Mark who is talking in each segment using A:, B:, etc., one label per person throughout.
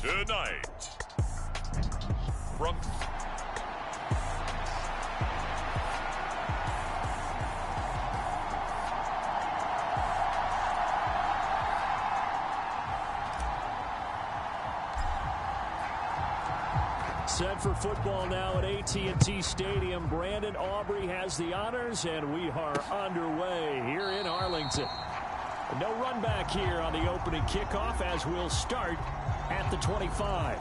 A: Tonight, from
B: set for football now at AT&T Stadium. Brandon Aubrey has the honors, and we are underway here in Arlington. No run back here on the opening kickoff as we'll start at the 25.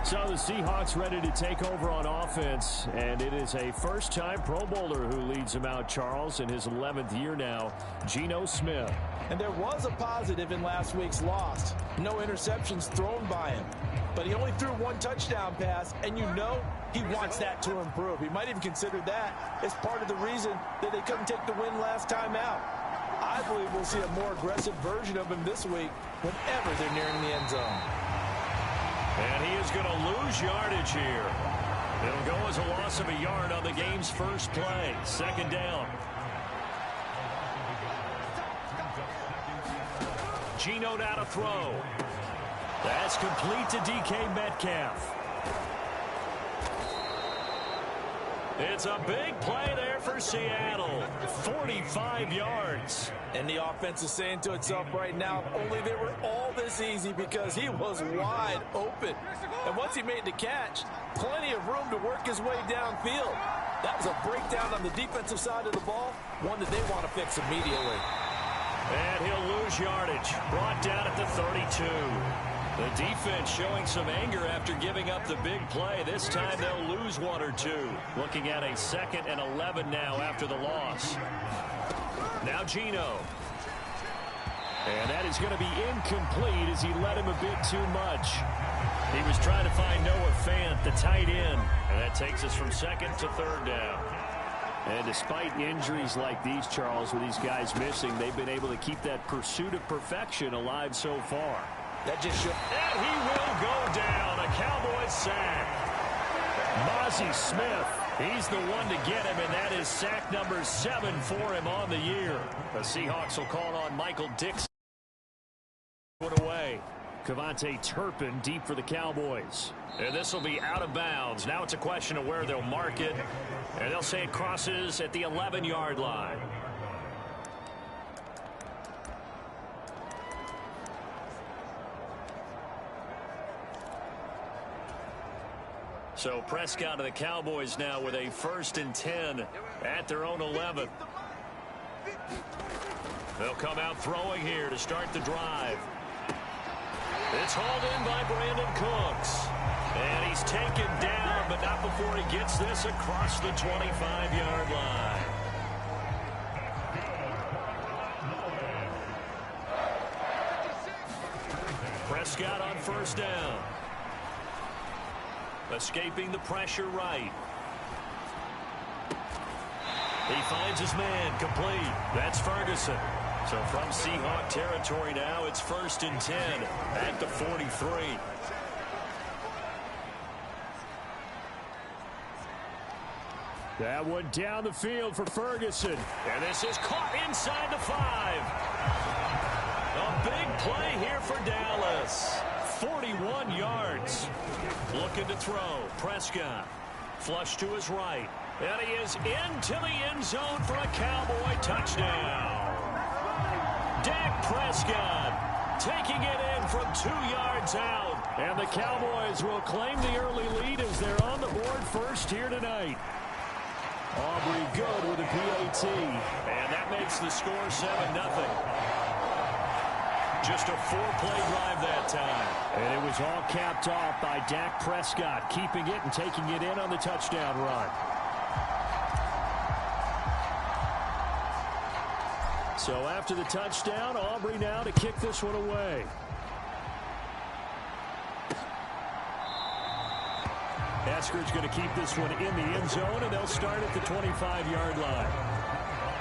B: So the Seahawks ready to take over on offense, and it is a first-time Pro Bowler who leads them out, Charles, in his 11th year now, Geno Smith.
C: And there was a positive in last week's loss. No interceptions thrown by him. But he only threw one touchdown pass, and you know he wants that to improve. He might even consider that as part of the reason that they couldn't take the win last time out. I believe we'll see a more aggressive version of him this week whenever they're nearing the end zone.
B: And he is going to lose yardage here. It'll go as a loss of a yard on the game's first play. Second down. Geno now to throw. That's complete to DK Metcalf. It's a big play there for Seattle. 45 yards.
C: And the offense is saying to itself right now, if only they were all this easy, because he was wide open. And once he made the catch, plenty of room to work his way downfield. That was a breakdown on the defensive side of the ball, one that they want to fix immediately.
B: And he'll lose yardage. Brought down at the 32. The defense showing some anger after giving up the big play. This time they'll lose one or two. Looking at a 2nd and 11 now after the loss. Now Geno. And that is going to be incomplete as he led him a bit too much. He was trying to find Noah Fant, the tight end. And that takes us from 2nd to 3rd down. And despite injuries like these, Charles, with these guys missing, they've been able to keep that pursuit of perfection alive so far.
C: That just should.
B: And he will go down. A Cowboys sack. Mozzie Smith, he's the one to get him, and that is sack number 7 for him on the year. The Seahawks will call on Michael Dixon. Put away. Kevontae Turpin deep for the Cowboys. And this will be out of bounds. Now it's a question of where they'll mark it. And they'll say it crosses at the 11-yard line. So Prescott of the Cowboys now with a 1st and 10 at their own 11. They'll come out throwing here to start the drive. It's hauled in by Brandon Cooks. And he's taken down, but not before he gets this across the 25-yard line. Prescott on 1st down. Escaping the pressure right. He finds his man complete. That's Ferguson. So from Seahawk territory now, it's 1st and 10 at the 43. That one down the field for Ferguson. And this is caught inside the 5. A big play here for Dallas. 41 yards. Looking to throw. Prescott. Flush to his right. And he is into the end zone for a Cowboy touchdown. Dak Prescott taking it in from 2 yards out. And the Cowboys will claim the early lead as they're on the board first here tonight. Aubrey good with a PAT. And that makes the score 7-0. Just a 4-play drive that time. And it was all capped off by Dak Prescott, keeping it and taking it in on the touchdown run. So after the touchdown, Aubrey now to kick this one away. Esker's going to keep this one in the end zone, and they'll start at the 25-yard line.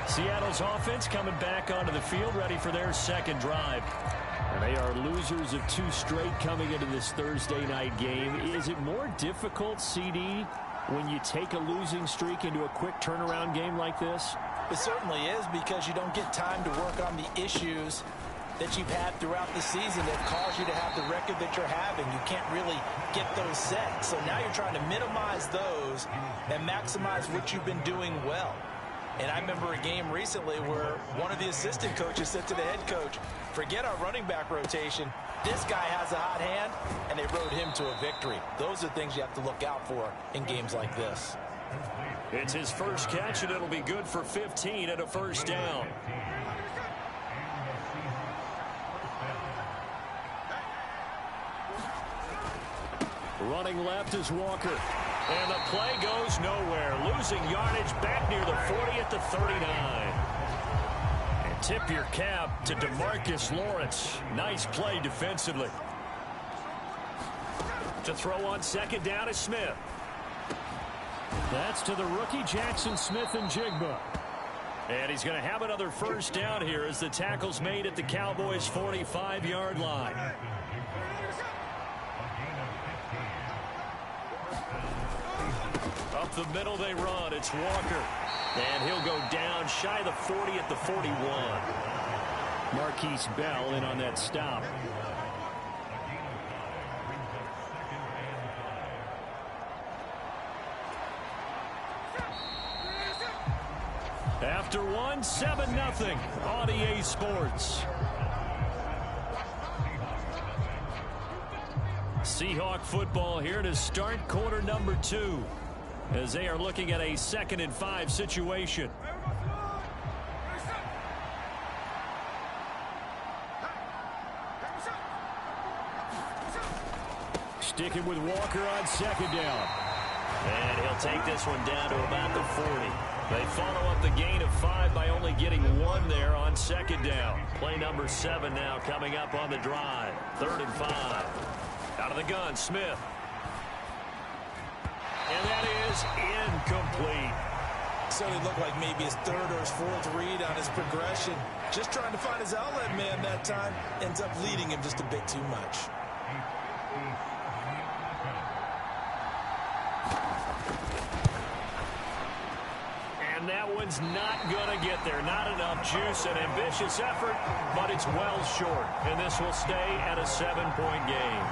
B: Seattle's offense coming back onto the field, ready for their 2nd drive. And they are losers of 2 straight coming into this Thursday night game. Is it more difficult, CD, when you take a losing streak into a quick turnaround game like this?
C: It certainly is, because you don't get time to work on the issues that you've had throughout the season that caused you to have the record that you're having. You can't really get those set. So now you're trying to minimize those and maximize what you've been doing well. And I remember a game recently where one of the assistant coaches said to the head coach, forget our running back rotation. This guy has a hot hand, and they rode him to a victory. Those are things you have to look out for in games like this.
B: It's his first catch, and it'll be good for 15 and a first down. Running left is Walker. And the play goes nowhere. Losing yardage back near the 40 at the 39. And tip your cap to DeMarcus Lawrence. Nice play defensively. To throw on second down is Smith. That's to the rookie Jackson Smith-Njigba. And he's going to have another first down here as the tackle's made at the Cowboys' 45-yard line. Up the middle they run. It's Walker. And he'll go down shy of the 40 at the 41. Marquise Bell in on that stop. After one, 7-0 on EA Sports. Seahawk football here to start quarter number 2. As they are looking at a 2nd and 5 situation. Sticking with Walker on second down. And he'll take this one down to about the 40. They follow up the gain of 5 by only getting 1 there on second down. Play number 7 now coming up on the drive. 3rd and 5. Out of the gun, Smith. And that is incomplete.
C: Certainly looked like maybe his 3rd or his 4th read on his progression. Just trying to find his outlet man that time. Ends up leading him just a bit too much.
B: And that one's not going to get there. Not enough juice. An ambitious effort, but it's well short. And this will stay at a 7-point game.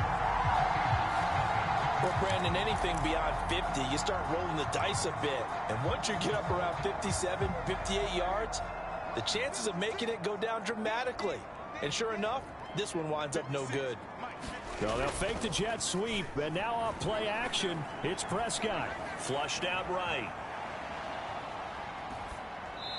C: Well, Brandon, anything beyond 50, you start rolling the dice a bit. And once you get up around 57, 58 yards, the chances of making it go down dramatically. And sure enough, this one winds up no good.
B: So they'll fake the jet sweep, and now off play action, it's Prescott. Flushed out right.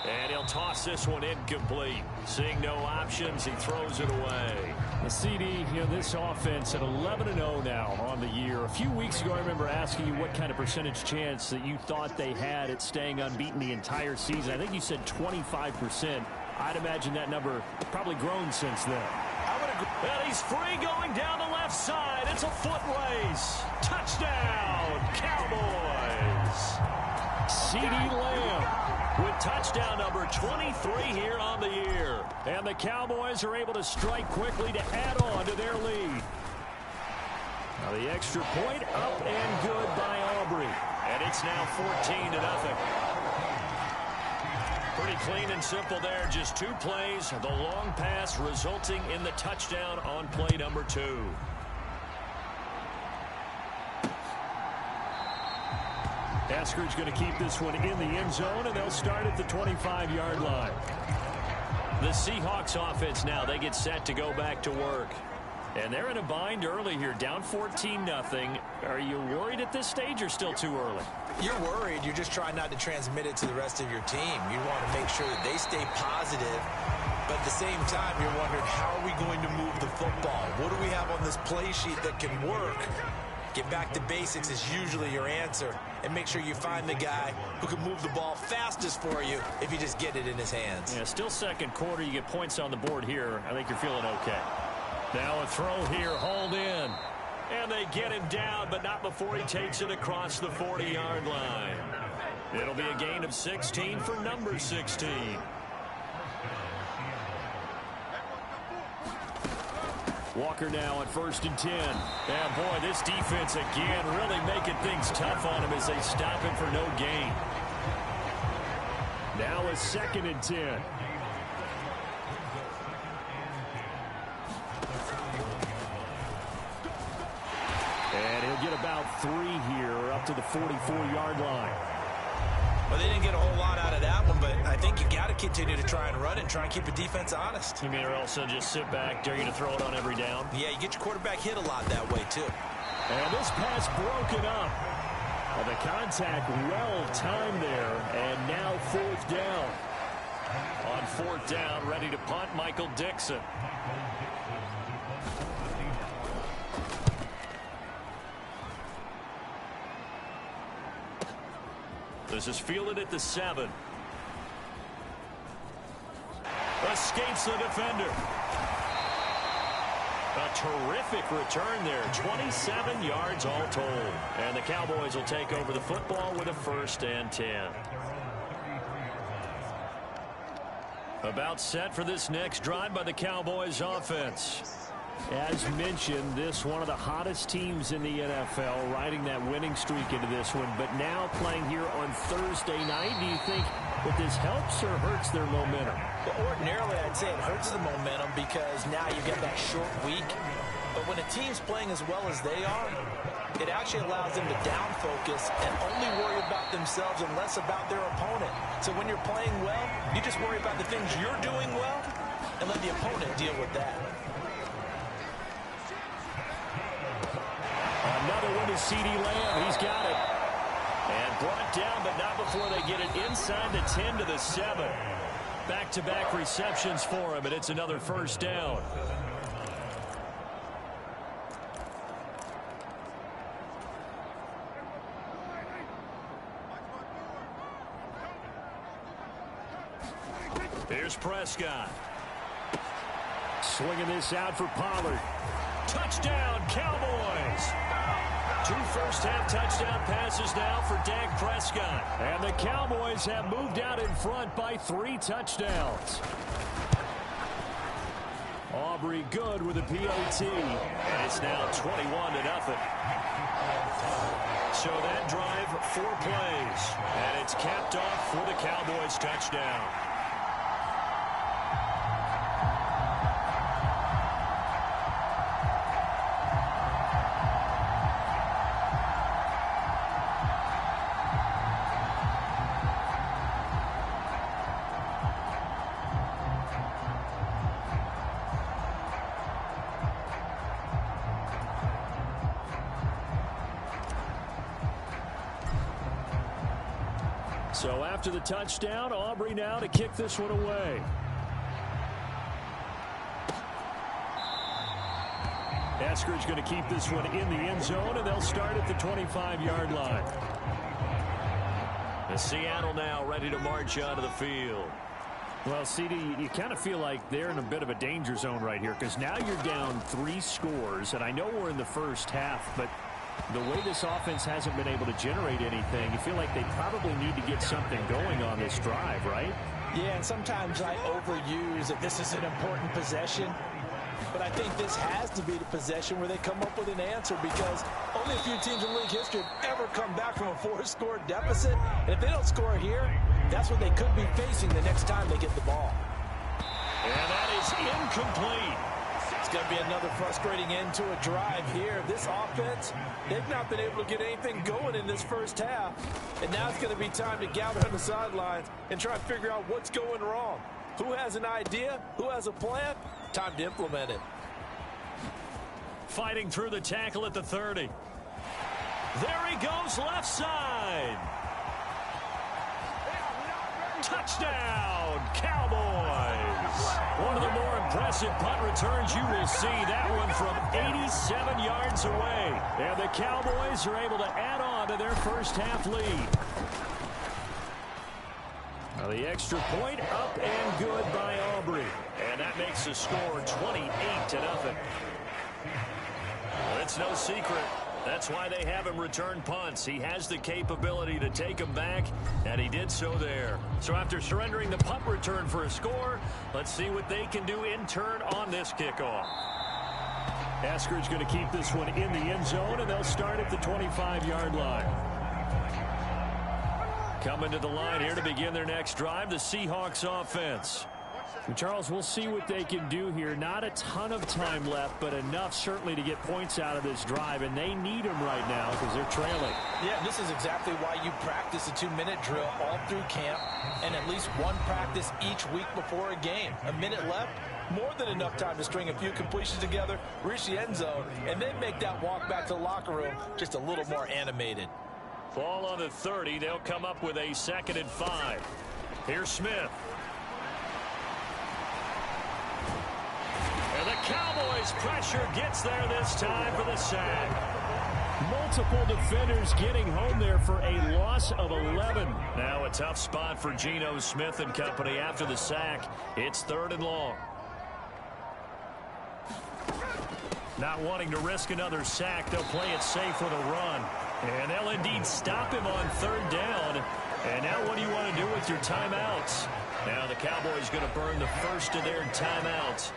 B: And he'll toss this one incomplete. Seeing no options, he throws it away. The CD, this offense at 11-0 now on the year. A few weeks ago, I remember asking you what kind of percentage chance that you thought they had at staying unbeaten the entire season. I think you said 25%. I'd imagine that number probably grown since then.
C: I would agree.
B: And he's free going down the left side. It's a foot race. Touchdown, Cowboys. CD Lamb with touchdown number 23 here on the year. And the Cowboys are able to strike quickly to add on to their lead. Now the extra point up and good by Aubrey. And it's now 14-0. Pretty clean and simple there. Just 2 plays. The long pass resulting in the touchdown on play number 2. Eskridge going to keep this one in the end zone, and they'll start at the 25-yard line. The Seahawks offense now, they get set to go back to work. And they're in a bind early here, down 14-0. Are you worried at this stage or still too early?
C: You're worried. You're just trying not to transmit it to the rest of your team. You want to make sure that they stay positive. But at the same time, you're wondering, how are we going to move the football? What do we have on this play sheet that can work? Get back to basics is usually your answer. And make sure you find the guy who can move the ball fastest for you if you just get it in his hands.
B: Yeah, still second quarter. You get points on the board here. I think you're feeling okay. Now a throw here, hauled in. And they get him down, but not before he takes it across the 40-yard line. It'll be a gain of 16 for number 16. Walker now at 1st and 10. And boy, this defense again really making things tough on him as they stop him for no gain. Now a 2nd and 10. about 3 here, up to the 44-yard line.
C: Well, they didn't get a whole lot out of that one, but I think you got to continue to try and run and try and keep the defense honest.
B: You mean or also just sit back, dare you to throw it on every down?
C: Yeah, you get your quarterback hit a lot that way, too.
B: And this pass broken up. Well, the contact well timed there, and now 4th down. On 4th down, ready to punt, Michael Dixon. This is fielded at the 7. Escapes the defender. A terrific return there. 27 yards all told. And the Cowboys will take over the football with a 1st and 10. About set for this next drive by the Cowboys offense. As mentioned, this one of the hottest teams in the NFL, riding that winning streak into this one, but now playing here on Thursday night. Do you think that this helps or hurts their momentum?
C: Well, ordinarily, I'd say it hurts the momentum because now you get that short week. But when a team's playing as well as they are, it actually allows them to down focus and only worry about themselves and less about their opponent. So when you're playing well, you just worry about the things you're doing well and let the opponent deal with that.
B: Another one is C.D. Lamb. He's got it. And brought down, but not before they get it inside the 10 to the 7. Back-to-back receptions for him, and it's another 1st down. Here's Prescott. Swinging this out for Pollard. Touchdown, Cowboys. 2 first-half touchdown passes now for Dak Prescott. And the Cowboys have moved out in front by 3 touchdowns. Aubrey good with a PAT. And it's now 21-0. So that drive, 4 plays. And it's capped off for the Cowboys touchdown. So after the touchdown, Aubrey now to kick this one away. Eskridge going to keep this one in the end zone, and they'll start at the 25-yard line. And Seattle now ready to march onto the field. Well, CD, you kind of feel like they're in a bit of a danger zone right here because now you're down 3 scores, and I know we're in the first half, but the way this offense hasn't been able to generate anything, you feel like they probably need to get something going on this drive, right?
C: Yeah, and sometimes I overuse that this is an important possession. But I think this has to be the possession where they come up with an answer because only a few teams in league history have ever come back from a 4-score deficit. And if they don't score here, that's what they could be facing the next time they get the ball.
B: And that is incomplete.
C: It's going to be another frustrating end to a drive here. This offense, they've not been able to get anything going in this first half. And now it's going to be time to gather on the sidelines and try and figure out what's going wrong. Who has an idea? Who has a plan? Time to implement it.
B: Fighting through the tackle at the 30. There he goes, left side. Touchdown, Cowboys. One of the more impressive punt returns you will see. That one from 87 yards away. And the Cowboys are able to add on to their first half lead. Now the extra point up and good by Aubrey. And that makes the score 28-0. Well, it's no secret. That's why they have him return punts. He has the capability to take them back, and he did so there. So after surrendering the punt return for a score, let's see what they can do in turn on this kickoff. Eskridge going to keep this one in the end zone, and they'll start at the 25-yard line. Coming to the line here to begin their next drive, the Seahawks offense. Charles, we'll see what they can do here. Not a ton of time left, but enough certainly to get points out of this drive, and they need them right now because they're trailing.
C: Yeah, this is exactly why you practice a 2-minute drill all through camp and at least one practice each week before a game. A minute left, more than enough time to string a few completions together, reach the end zone, and then make that walk back to the locker room just a little more animated.
B: Ball on the 30. They'll come up with a 2nd and 5. Here's Smith. And the Cowboys' pressure gets there this time for the sack. Multiple defenders getting home there for a loss of 11. Now a tough spot for Geno Smith and company after the sack. It's 3rd and long. Not wanting to risk another sack, they'll play it safe with a run. And they'll indeed stop him on 3rd down. And now what do you want to do with your timeouts? Now the Cowboys going to burn the first of their timeouts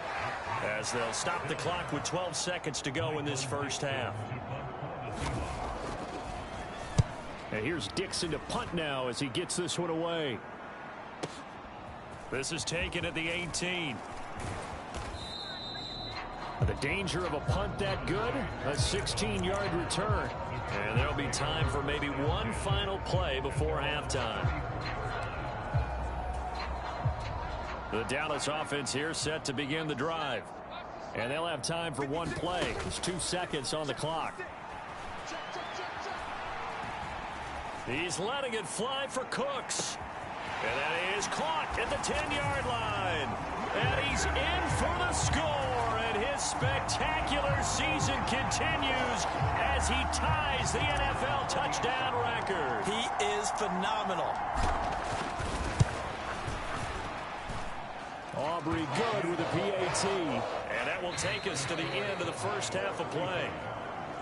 B: as they'll stop the clock with 12 seconds to go in this first half. And here's Dixon to punt now as he gets this one away. This is taken at the 18. The danger of a punt that good, a 16-yard return. And there'll be time for maybe one final play before halftime. The Dallas offense here set to begin the drive. And they'll have time for one play. There's 2 seconds on the clock. He's letting it fly for Cooks. And that is caught at the 10-yard line. And he's in for the score. And his spectacular season continues as he ties the NFL touchdown record.
C: He is phenomenal.
B: Aubrey good with a PAT. And that will take us to the end of the first half of play.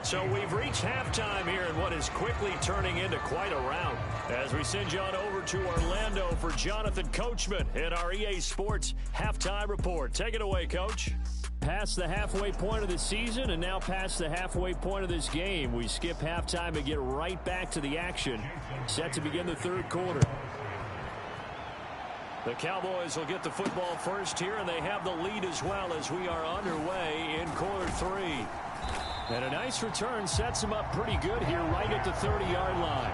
B: So we've reached halftime here in what is quickly turning into quite a rout as we send you on over to Orlando for Jonathan Coachman in our EA Sports Halftime Report. Take it away, Coach. Past the halfway point of the season and now past the halfway point of this game. We skip halftime and get right back to the action. Set to begin the 3rd quarter. The Cowboys will get the football first here, and they have the lead as well as we are underway in quarter 3. And a nice return sets him up pretty good here right at the 30-yard line.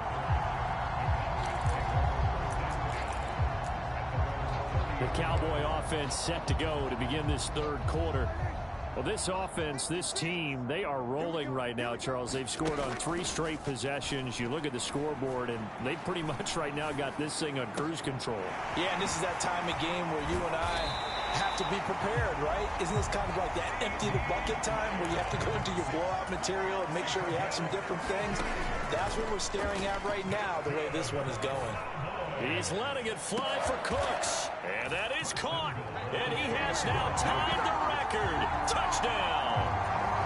B: The Cowboy offense set to go to begin this 3rd quarter. Well, this offense, this team, they are rolling right now, Charles. They've scored on 3 straight possessions. You look at the scoreboard, and they pretty much right now got this thing on cruise control.
C: Yeah, and this is that time of game where you and I have to be prepared, right? Isn't this kind of like that empty the bucket time where you have to go into your blowout material and make sure you have some different things? That's what we're staring at right now, the way this one is going.
B: He's letting it fly for Cooks. And that is caught. And he has now tied the record. Touchdown.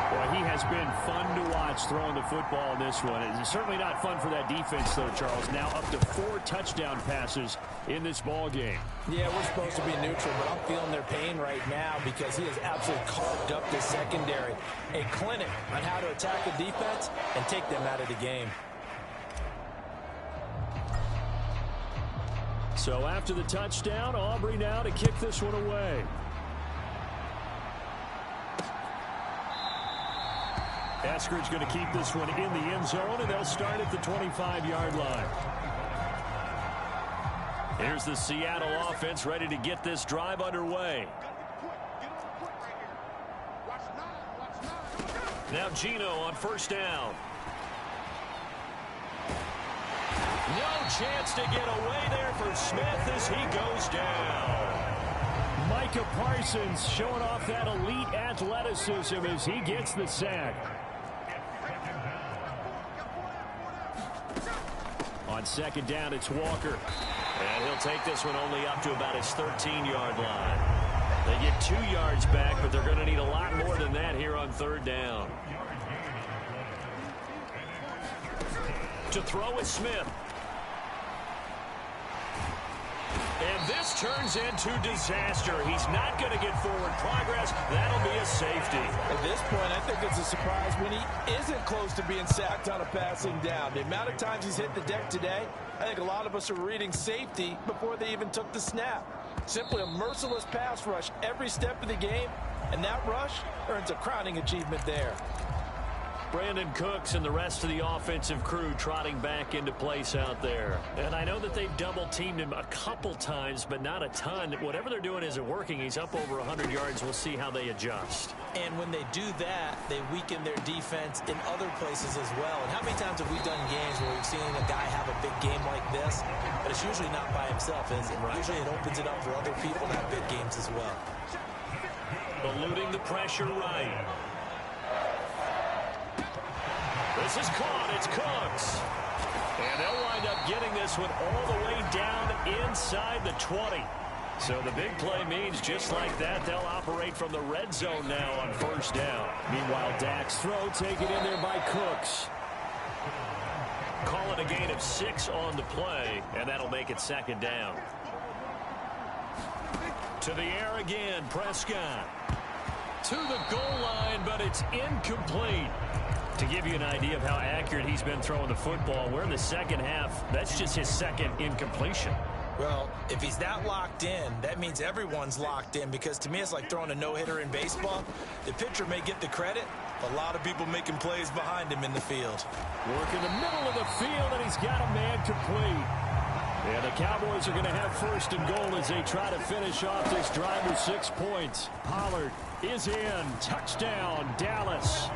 B: Boy, he has been fun to watch throwing the football in this one. It's certainly not fun for that defense, though, Charles. Now up to 4 touchdown passes in this ball game. Yeah, we're supposed to be neutral, but I'm feeling their pain right now because he has absolutely carved up this secondary. A clinic on how to attack a defense and take them out of the game. So after the touchdown, Aubrey now to kick this one away. Eskridge going to keep this one in the end zone, and they'll start at the 25-yard line. Here's the Seattle offense ready to get this drive underway. Now Geno on 1st down. No chance to get away there for Smith as he goes down. Micah Parsons showing off that elite athleticism as he gets the sack. On 2nd down, it's Walker. And he'll take this one only up to about his 13-yard line. They get 2 yards back, but they're going to need a lot more than that here on 3rd down. To throw is Smith. And this turns into disaster. He's not going to get forward progress. That'll be a safety. At this point, I think it's a surprise when he isn't close to being sacked on a passing down. The amount of times he's hit the deck today, I think a lot of us are reading safety before they even took the snap.
C: Simply a merciless pass rush every step of the game, and that rush earns a crowning achievement there.
B: Brandon Cooks and the rest of the offensive crew trotting back into place out there. And I know that they've double-teamed him a couple times, but not a ton. Whatever they're doing isn't working. He's up over 100 yards. We'll see how they adjust.
C: And when they do that, they weaken their defense in other places as well. And how many times have we done games where we've seen a guy have a big game like this, but it's usually not by himself, is it? Right. Usually it opens it up for other people to have big games as well.
B: Eluding the pressure right. This is caught. It's Cooks. And they'll wind up getting this one all the way down inside the 20. So the big play means just like that, they'll operate from the red zone now on first down.
D: Meanwhile, Dak's throw taken in there by Cooks.
B: Call it a gain of 6 on the play, and that'll make it second down. To the air again, Prescott. To the goal line, but it's incomplete. To give you an idea of how accurate he's been throwing the football, we're in the second half. That's just his second incompletion.
C: Well, if he's that locked in, that means everyone's locked in, because to me it's like throwing a no-hitter in baseball. The pitcher may get the credit, but a lot of people making plays behind him in the field.
D: Work in the middle of the field, and he's got a man complete. And the Cowboys are going to have first and goal as they try to finish off this drive with 6 points. Pollard is in. Touchdown, Dallas.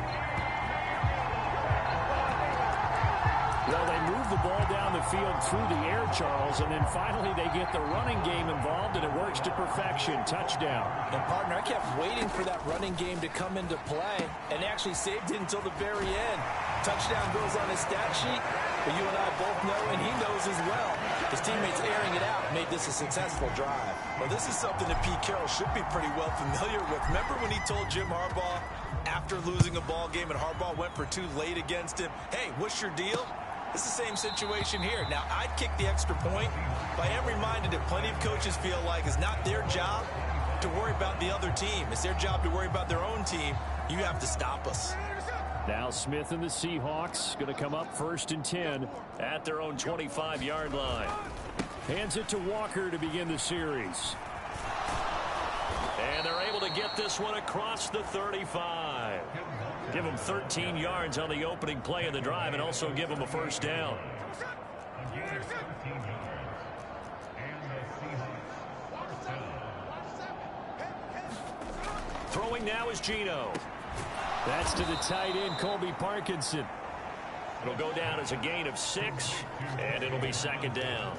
D: Well, they move the ball down the field through the air, Charles, and then finally they get the running game involved, and it works to perfection. Touchdown.
C: And, partner, I kept waiting for that running game to come into play, and actually saved it until the very end. Touchdown goes on his stat sheet, but you and I both know, and he knows as well, his teammates airing it out made this a successful drive. Well, this is something that Pete Carroll should be pretty well familiar with. Remember when he told Jim Harbaugh, after losing a ball game and Harbaugh went for 2 late against him, hey, what's your deal? It's the same situation here. Now, I'd kick the extra point, but I am reminded that plenty of coaches feel like it's not their job to worry about the other team. It's their job to worry about their own team. You have to stop us.
D: Now Smith and the Seahawks going to come up first and 10
B: at their own 25-yard line.
D: Hands it to Walker to begin the series.
B: And they're able to get this one across the 35. Give them 13 yards on the opening play of the drive and also give them a first down. Throwing now is Geno.
D: That's to the tight end, Colby Parkinson.
B: It'll go down as a gain of 6, and it'll be second down.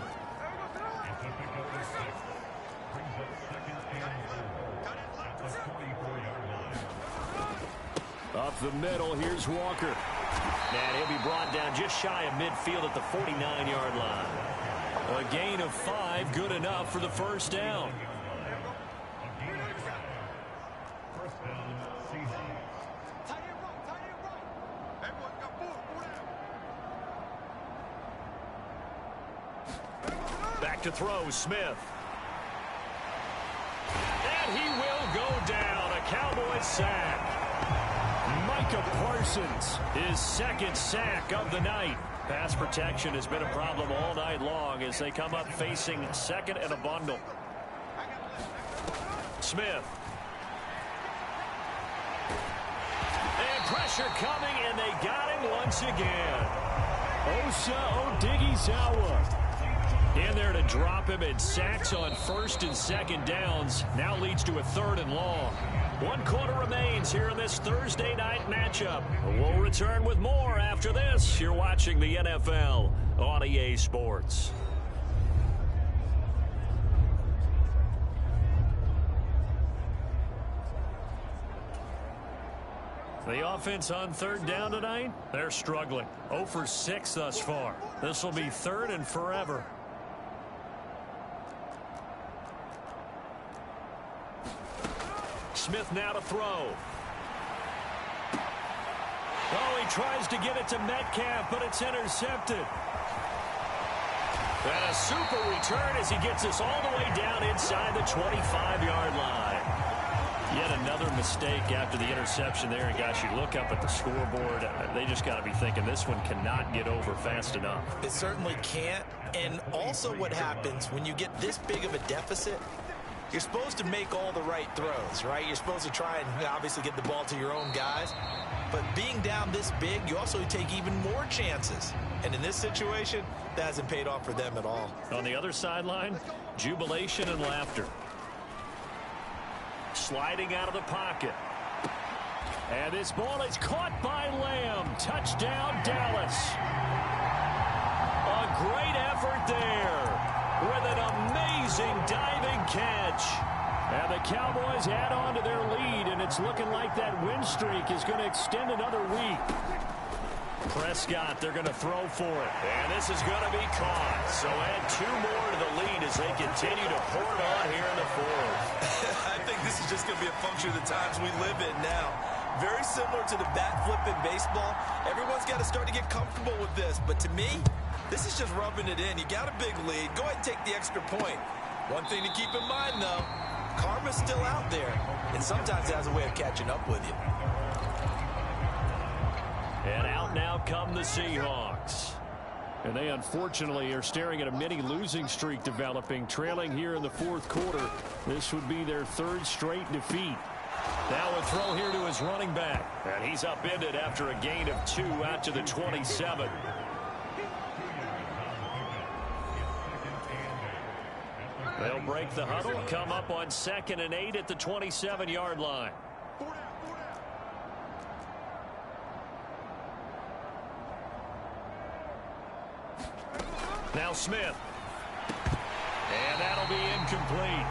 D: Up the middle, here's Walker.
B: And he'll be brought down just shy of midfield at the 49-yard line. A gain of 5, good enough for the first down. Back to throw, Smith. And he will go down. A Cowboys sack.
D: Micah Parsons,
B: his second sack of the night. Pass protection has been a problem all night long as they come up facing second and a bundle. Smith. And pressure coming, and they got him once again.
D: Osa Odighizuwa
B: in there to drop him, and sacks on first and second downs now leads to a 3rd and long. 1 quarter remains here in this Thursday night matchup. We'll return with more after this. You're watching the NFL on EA Sports. The offense on 3rd down tonight, they're struggling. 0 for 6 thus far. This will be 3rd and forever. Smith now to throw. Oh, he tries to get it to Metcalf, but it's intercepted. And a super return as he gets us all the way down inside the 25-yard line. Yet another mistake after the interception there. And gosh, you look up at the scoreboard, they just got to be thinking this one cannot get over fast enough.
C: It certainly can't. And also what happens when you get this big of a deficit, you're supposed to make all the right throws, right? You're supposed to try and obviously get the ball to your own guys. But being down this big, you also take even more chances. And in this situation, that hasn't paid off for them at all.
B: On the other sideline, jubilation and laughter. Sliding out of the pocket. And this ball is caught by Lamb. Touchdown, Dallas. A great effort there with an amazing diving catch. And the Cowboys add on to their lead, and it's looking like that win streak is going to extend another week. Prescott, they're going to throw for it. And this is going to be caught. So add 2 more to the lead as they continue to pour it on here in the fourth.
C: I think this is just going to be a function of the times we live in now. Very similar to the bat flip in baseball. Everyone's got to start to get comfortable with this. But to me, this is just rubbing it in. You got a big lead. Go ahead and take the extra point. One thing to keep in mind, though, karma's still out there. And sometimes it has a way of catching up with you.
B: And out now come the Seahawks. And they unfortunately are staring at a mini losing streak developing, trailing here in the fourth quarter. This would be their 3rd straight defeat. Now a throw here to his running back. And he's upended after a gain of 2 out to the 27. They'll break the huddle, come up on 2nd and 8 at the 27-yard line. Now Smith. And that'll be incomplete.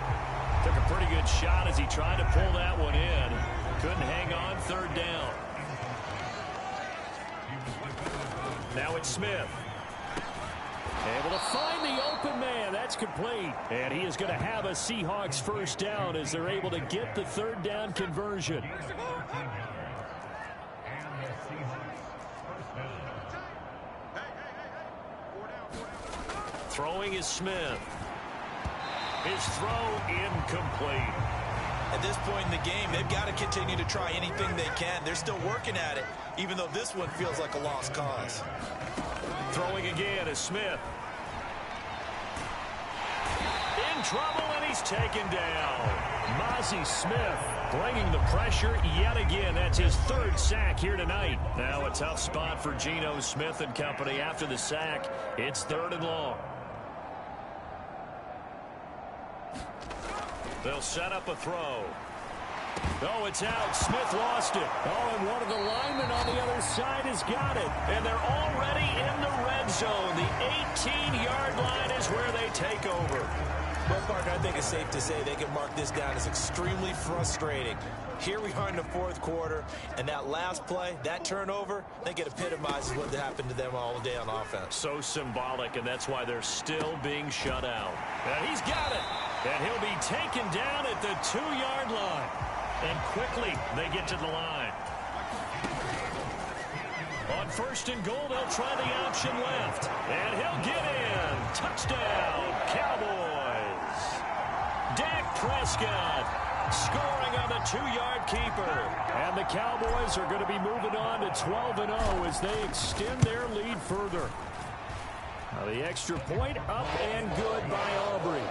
B: Took a pretty good shot as he tried to pull that one in. Couldn't hang on, 3rd down. Now it's Smith. Able to find the open man. That's complete. And he is going to have a Seahawks 1st down as they're able to get the 3rd down conversion. Throwing is Smith. His throw incomplete.
C: At this point in the game, they've got to continue to try anything they can. They're still working at it, even though this one feels like a lost cause.
B: Throwing again is Smith. In trouble, and he's taken down. Mozzie Smith bringing the pressure yet again. That's his 3rd sack here tonight. Now a tough spot for Geno Smith and company after the sack. It's 3rd and long. They'll set up a throw. Oh, it's out. Smith lost it. Oh, and one of the linemen on the other side has got it. And they're already in the red zone. The 18-yard line is where they take over.
C: Well, Parker, I think it's safe to say they can mark this down as extremely frustrating. Here we are in the 4th quarter, and that last play, that turnover, I think it epitomizes what happened to them all day on offense.
B: So symbolic, and that's why they're still being shut out. And he's got it. And he'll be taken down at the 2-yard line. And quickly, they get to the line. On 1st and goal, they'll try the option left. And he'll get in. Touchdown, Cowboys. Dak Prescott scoring on the 2-yard keeper. And the Cowboys are going to be moving on to 12-0 as they extend their lead further. Now the extra point up and good by Aubrey.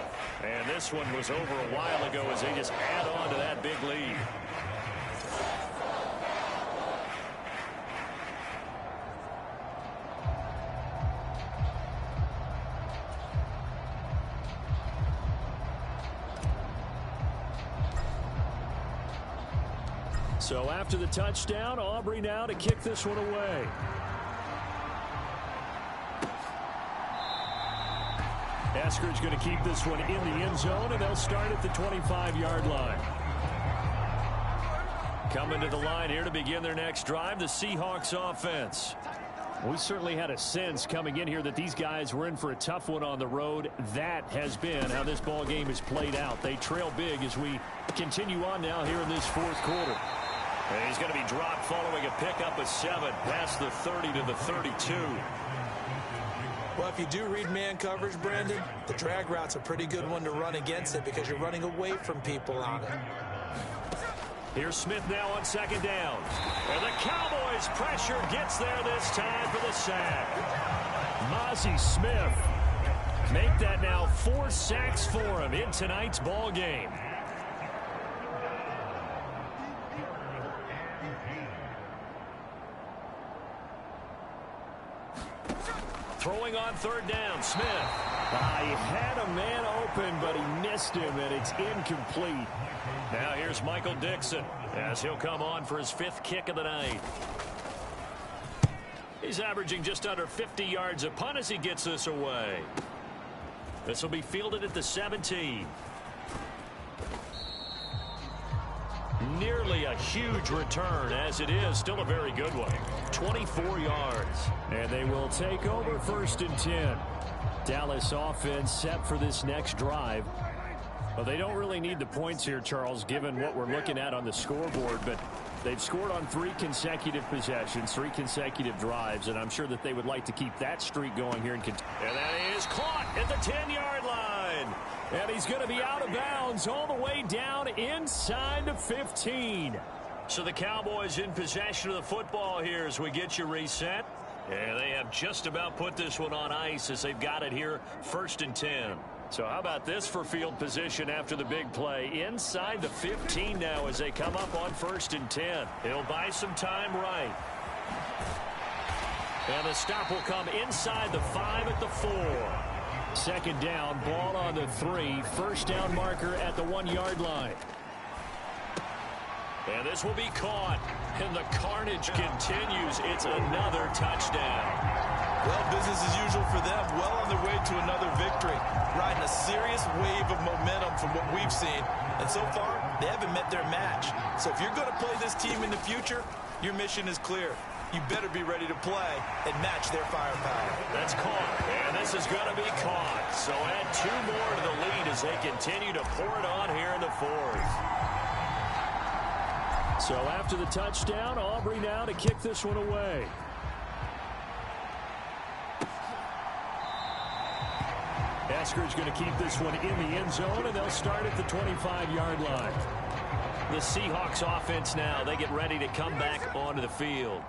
B: And this one was over a while ago as they just add on to that big lead. So after the touchdown, Aubrey now to kick this one away. Eskridge going to keep this one in the end zone, and they'll start at the 25-yard line. Coming to the line here to begin their next drive, the Seahawks offense. We certainly had a sense coming in here that these guys were in for a tough one on the road. That has been how this ball game is played out. They trail big as we continue on now here in this 4th quarter. And he's going to be dropped following a pickup of 7 past the 30 to the 32.
C: Well, if you do read man coverage, Brandon, the drag route's a pretty good one to run against it because you're running away from people on it.
B: Here's Smith now on 2nd down. And the Cowboys pressure gets there this time for the sack. Mozzie Smith
D: Make that now 4 sacks for him in tonight's ball game. Throwing on third down, Smith. He had a man open, but he missed him, and it's incomplete. Now here's Michael Dixon as he'll come on for his 5th kick of the night. He's averaging just under 50 yards a punt as he gets this away. This will be fielded at the 17. Nearly a huge return, as it is still a very good one. 24 yards. And they will take over 1st and 10. Dallas offense set for this next drive. Well, they don't really need the points here, Charles, given what we're looking at on the scoreboard, but they've scored on 3 consecutive possessions, 3 consecutive drives, and I'm sure that they would like to keep that streak going here in Kentucky. And that is caught at the 10-yard line. And he's going to be out of bounds all the way down inside the 15. So the Cowboys in possession of the football here as we get you reset. And they have just about put this one on ice as they've got it here 1st and 10. So how about this for field position after the big play? Inside the 15 now as they come up on 1st and 10. He'll buy some time right. And the stop will come inside the 5 at the 4. 2nd down, ball on the 3. 1st down marker at the 1-yard line. And this will be caught. And the carnage continues. It's another touchdown.
C: Well, business as usual for them. Well on their way to another victory. Riding a serious wave of momentum from what we've seen. And so far, they haven't met their match. So if you're going to play this team in the future, your mission is clear. You better be ready to play and match their firepower.
D: That's caught. And this is going to be caught. So add 2 more to the lead as they continue to pour it on here in the 4th. So after the touchdown, Aubrey now to kick this one away. Eskridge going to keep this one in the end zone, and they'll start at the 25-yard line. The Seahawks offense now, they get ready to come back onto the field.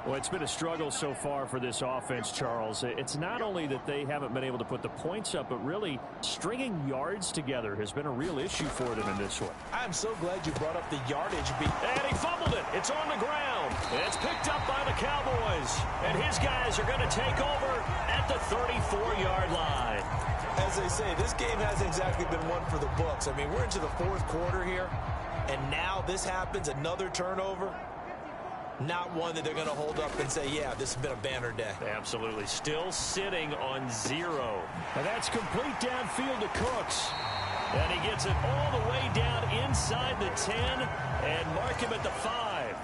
D: Well, it's been a struggle so far for this offense, Charles. It's not only that they haven't been able to put the points up, but really stringing yards together has been a real issue for them in this one.
C: I'm so glad you brought up the yardage.
D: And he fumbled it. It's on the ground. It's picked up by the Cowboys. And his guys are going to take over at the 34-yard line.
C: As they say, this game hasn't exactly been one for the books. I mean, we're into the 4th quarter here, and now this happens, another turnover. Not one that they're going to hold up and say, yeah, this has been a banner day.
D: Absolutely. Still sitting on 0. And that's complete downfield to Cooks. And he gets it all the way down inside the 10 and mark him at the 5.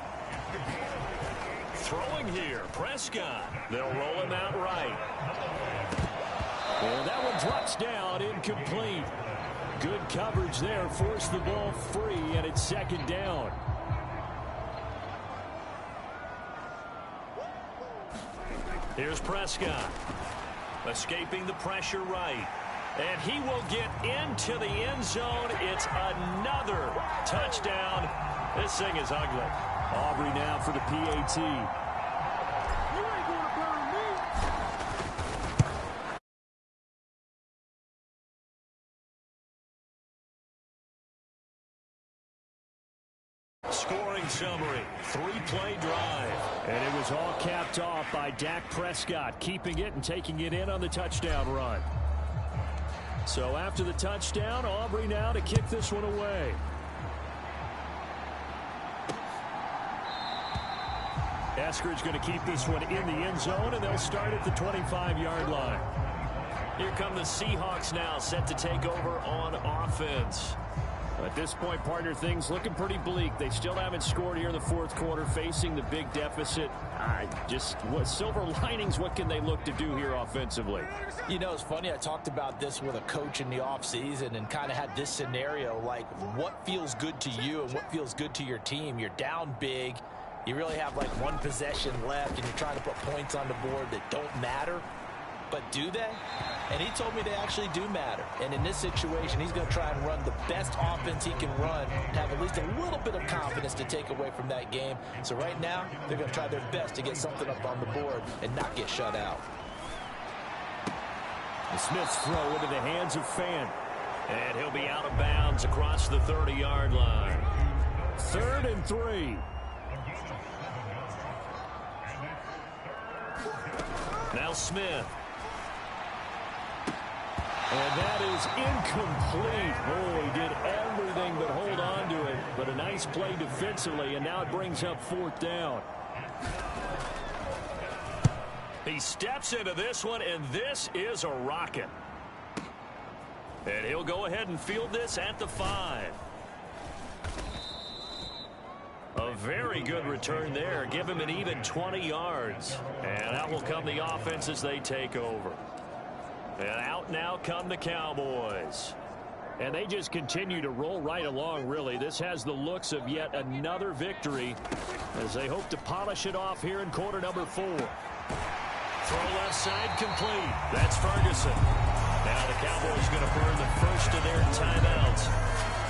D: Throwing here, Prescott. They'll roll him out right. And that one drops down, incomplete. Good coverage there, forced the ball free, and it's 2nd down. Here's Prescott, escaping the pressure right. And he will get into the end zone. It's another touchdown. This thing is ugly. Aubrey now for the PAT. You ain't going to burn me. Scoring summary, 3-play drive. And it was all capped off by Dak Prescott, keeping it and taking it in on the touchdown run. So after the touchdown, Aubrey now to kick this one away. Eskridge going to keep this one in the end zone, and they'll start at the 25-yard line. Here come the Seahawks now, set to take over on offense. At this point, partner, things looking pretty bleak. They still haven't scored here in the 4th quarter, facing the big deficit. What silver linings, what can they look to do here offensively?
C: You know, it's funny. I talked about this with a coach in the offseason and kind of had this scenario, like what feels good to you and what feels good to your team. You're down big. You really have like 1 possession left, and you're trying to put points on the board that don't matter. But do they? And he told me they actually do matter. And in this situation, he's going to try and run the best offense he can run to have at least a little bit of confidence to take away from that game. So right now, they're going to try their best to get something up on the board and not get shut out.
D: Smith's throw into the hands of Fan.
B: And he'll be out of bounds across the 30-yard line.
D: 3rd and 3.
B: Now Smith.
D: And that is incomplete. Oh, he did everything but hold on to it. But a nice play defensively, and now it brings up 4th down.
B: He steps into this one, and this is a rocket. And he'll go ahead and field this at the 5. A very good return there. Give him an even 20 yards. And out will come the offense as they take over. And out now come the Cowboys.
D: And they just continue to roll right along, really. This has the looks of yet another victory as they hope to polish it off here in quarter number 4.
B: Throw left side complete. That's Ferguson. Now the Cowboys going to burn the first of their timeouts.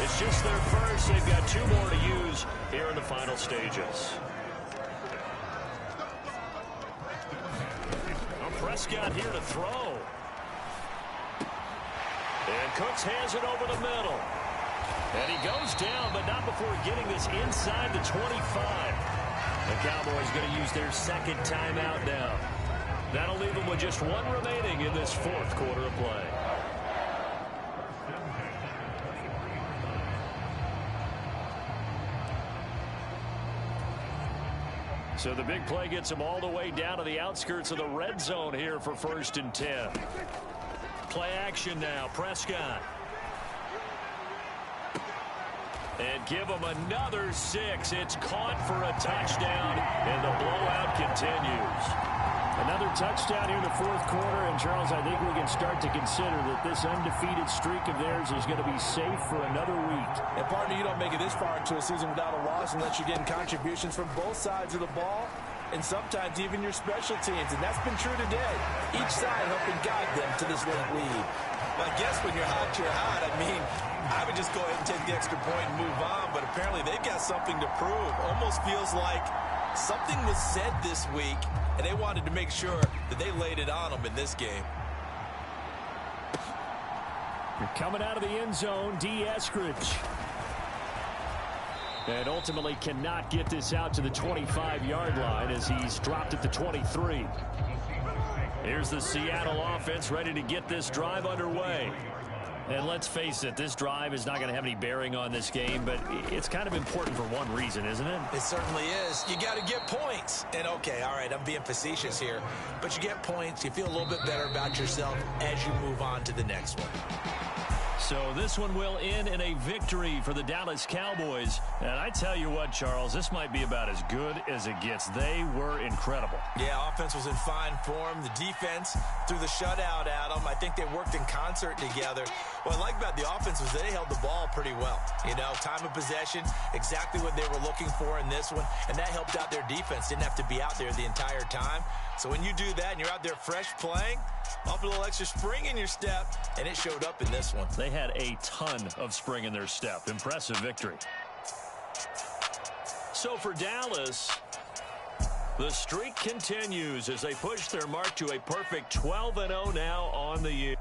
B: It's just their first. They've got 2 more to use here in the final stages. Prescott here to throw. And Cooks has it over the middle. And he goes down, but not before getting this inside the 25. The Cowboys going to use their 2nd timeout now. That'll leave them with just 1 remaining in this 4th quarter of play.
D: So the big play gets them all the way down to the outskirts of the red zone here for 1st and 10.
B: Play action now. Prescott. And give them another 6. It's caught for a touchdown, and the blowout continues.
D: Another touchdown here in the 4th quarter, and Charles, I think we can start to consider that this undefeated streak of theirs is going to be safe for another week.
C: And partner, you don't make it this far into a season without a loss unless you're getting contributions from both sides of the ball, and sometimes even your special teams, and that's been true today. Each side helping guide them to this late lead.
E: Well, I guess when you're hot, you're hot. I mean, I would just go ahead and take the extra point and move on, but apparently they've got something to prove. Almost feels like something was said this week, and they wanted to make sure that they laid it on them in this game.
D: You're coming out of the end zone, D. Eskridge. And ultimately cannot get this out to the 25-yard line as he's dropped at the 23.
B: Here's the Seattle offense ready to get this drive underway. And let's face it, this drive is not going to have any bearing on this game, but it's kind of important for one reason, isn't it?
E: It certainly is. You got to get points. And, okay, all right, I'm being facetious here, but you get points. You feel a little bit better about yourself as you move on to the next one.
B: So this one will end in a victory for the Dallas Cowboys. And I tell you what, Charles, this might be about as good as it gets. They were incredible.
E: Yeah, offense was in fine form. The defense threw the shutout at them. I think they worked in concert together. What I like about the offense was they held the ball pretty well. You know, time of possession, exactly what they were looking for in this one. And that helped out their defense. Didn't have to be out there the entire time. So when you do that and you're out there fresh playing, off a little extra spring in your step, and it showed up in this one.
B: They had a ton of spring in their step. Impressive victory. So for Dallas, the streak continues as they push their mark to a perfect 12-0 now on the year.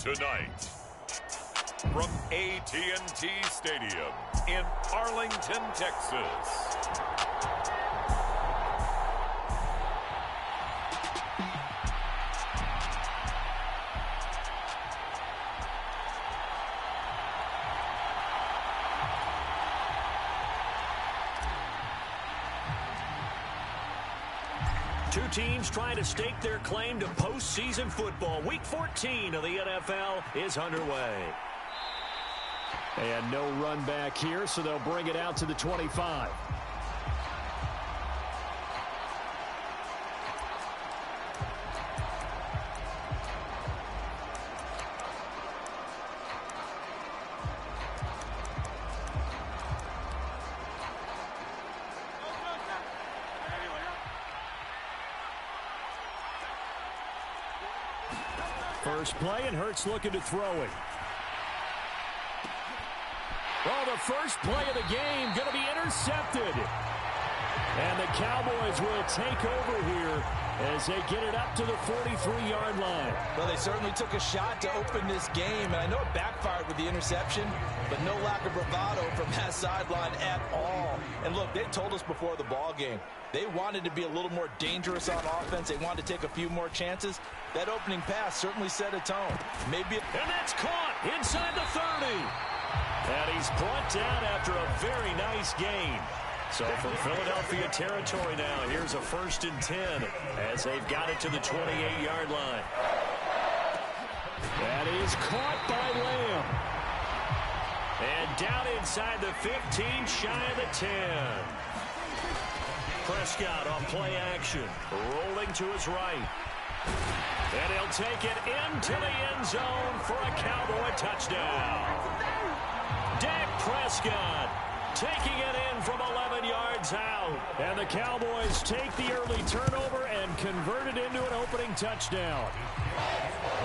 A: Tonight, from AT&T Stadium in Arlington, Texas.
B: Two teams trying to stake their claim to postseason football. Week 14 of the NFL is underway.
D: And no run back here, so they'll bring it out to the 25. First play, and Hurts looking to throw it. Oh, the first play of the game going to be intercepted. And the Cowboys will take over here as they get it up to the 43-yard line.
C: Well, they certainly took a shot to open this game, and I know it backfired with the interception, but no lack of bravado from that sideline at all. And look, they told us before the ball game, they wanted to be a little more dangerous on offense. They wanted to take a few more chances. That opening pass certainly set a tone.
B: And that's caught inside the 30. And he's brought down after a very nice gain. So from Philadelphia territory now, here's a 1st and 10 as they've got it to the 28-yard line.
D: That is caught by Lamb.
B: And down inside the 15, shy of the 10. Prescott on play action, rolling to his right. And he'll take it into the end zone for a Cowboy touchdown. Dak Prescott taking it in from 11 yards out.
D: And the Cowboys take the early turnover and convert it into an opening touchdown.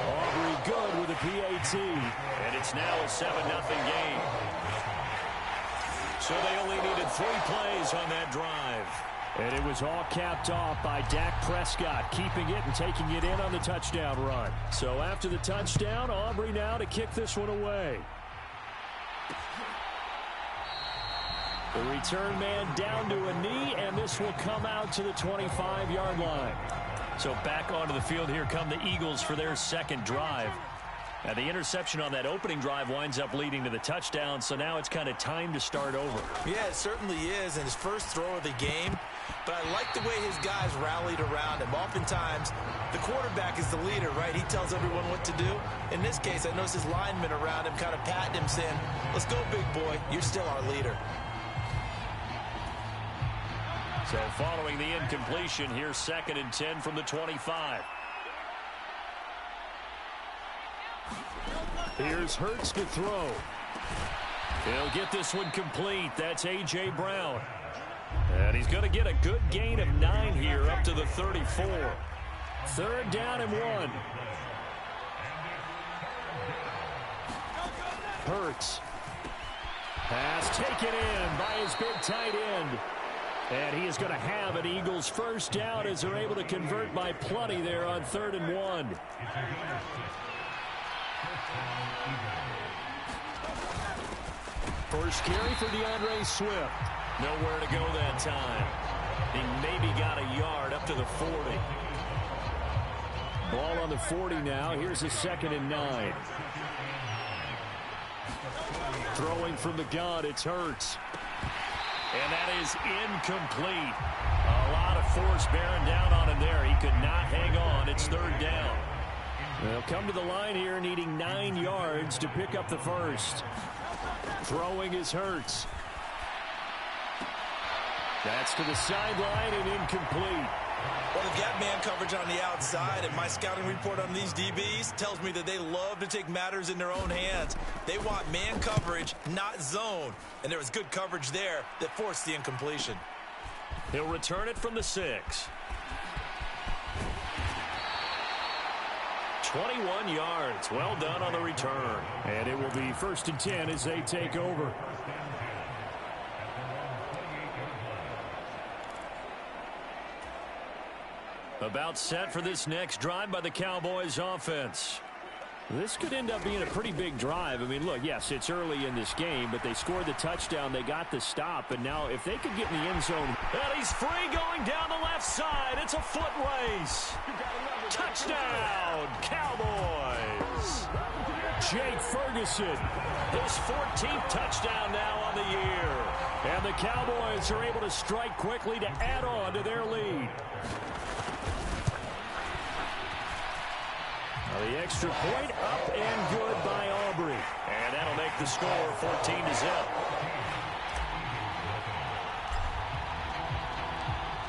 D: Aubrey good with a PAT.
B: And it's now a 7-0 game. So they only needed 3 plays on that drive.
D: And it was all capped off by Dak Prescott, keeping it and taking it in on the touchdown run. So after the touchdown, Aubrey now to kick this one away. The return man down to a knee, and this will come out to the 25-yard line.
B: So back onto the field here come the Eagles for their second drive. And the interception on that opening drive winds up leading to the touchdown, so now it's kind of time to start over.
E: Yeah, it certainly is, and his first throw of the game. But I like the way his guys rallied around him. Oftentimes, the quarterback is the leader, right? He tells everyone what to do. In this case, I noticed his linemen around him kind of patting him, saying, "Let's go, big boy. You're still our leader."
B: So following the incompletion, here's 2nd and 10 from the 25.
D: Here's Hurts to throw.
B: He'll get this one complete. That's A.J. Brown. And he's going to get a good gain of 9 here up to the 34.
D: 3rd down and 1. Hurts. Pass taken in by his big tight end. And he is going to have an Eagles first down as they're able to convert by plenty there on 3rd and 1. First carry for DeAndre Swift.
B: Nowhere to go that time. He maybe got a yard up to the 40.
D: Ball on the 40 now. Here's a 2nd and 9. Throwing from the gun, it's Hurts.
B: And that is incomplete. A lot of force bearing down on him there. He could not hang on. It's 3rd down.
D: They'll come to the line here needing 9 yards to pick up the first. Throwing is Hurts. That's to the sideline and incomplete.
E: Well, they've got man coverage on the outside, and my scouting report on these DBs tells me that they love to take matters in their own hands. They want man coverage, not zone. And there was good coverage there that forced the incompletion.
B: He'll return it from the 6. 21 yards. Well done on the return.
D: And it will be 1st and 10 as they take over.
B: About set for this next drive by the Cowboys offense.
D: This could end up being a pretty big drive. I mean, look, yes, it's early in this game, but they scored the touchdown. They got the stop, and now if they could get in the end zone.
B: And he's free going down the left side. It's a foot race. Touchdown, Cowboys.
D: Jake Ferguson,
B: his 14th touchdown now on the year.
D: And the Cowboys are able to strike quickly to add on to their lead. The extra point up and good by Aubrey.
B: And that'll make the score 14-0.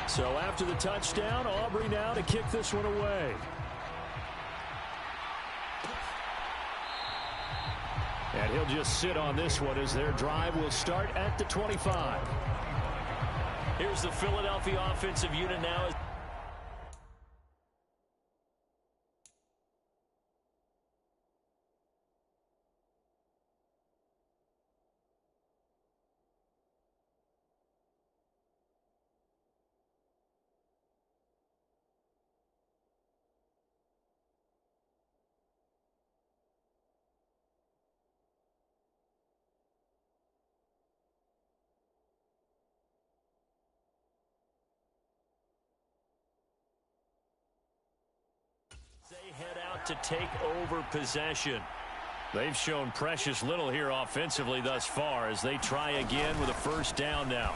D: So after the touchdown, Aubrey now to kick this one away. And he'll just sit on this one as their drive will start at the 25.
B: Here's the Philadelphia offensive unit now. They head out to take over possession.
D: They've shown precious little here offensively thus far as they try again with a first down now.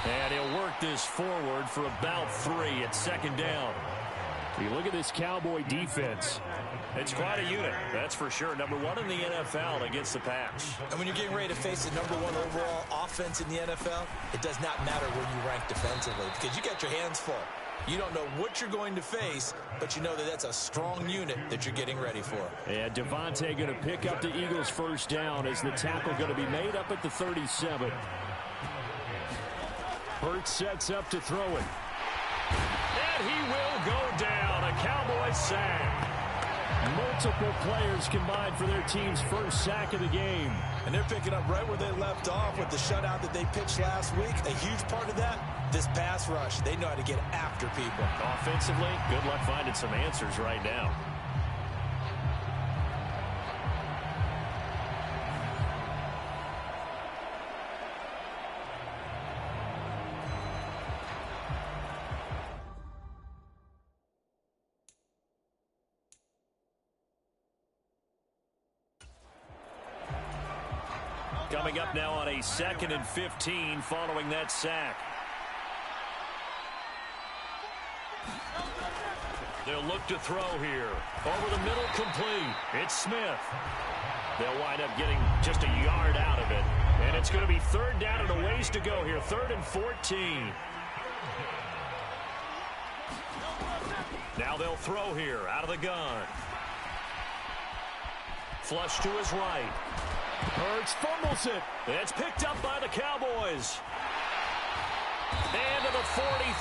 D: And he'll work this forward for about 3 at second down. You look at this Cowboy defense.
B: It's quite a unit, that's for sure. Number 1 in the NFL against the pass.
E: And when you're getting ready to face the number 1 overall offense in the NFL, it does not matter where you rank defensively because you got your hands full. You don't know what you're going to face, but you know that that's a strong unit that you're getting ready for.
D: And Devontae going to pick up the Eagles' first down as the tackle going to be made up at the 37. Hurt sets up to throw it.
B: And he will go down. A Cowboys sack.
D: Multiple players combined for their team's first sack of the game.
E: And they're picking up right where they left off with the shutout that they pitched last week. A huge part of that, this pass rush. They know how to get after people.
B: Offensively, good luck finding some answers right now. Coming up now on a 2nd and 15 following that sack. They'll look to throw here. Over the middle, complete. It's Smith. They'll wind up getting just a yard out of it. And it's going to be 3rd down and a ways to go here. 3rd and 14. Now they'll throw here out of the gun. Flush to his right.
D: Hurts fumbles it.
B: It's picked up by the Cowboys. And to the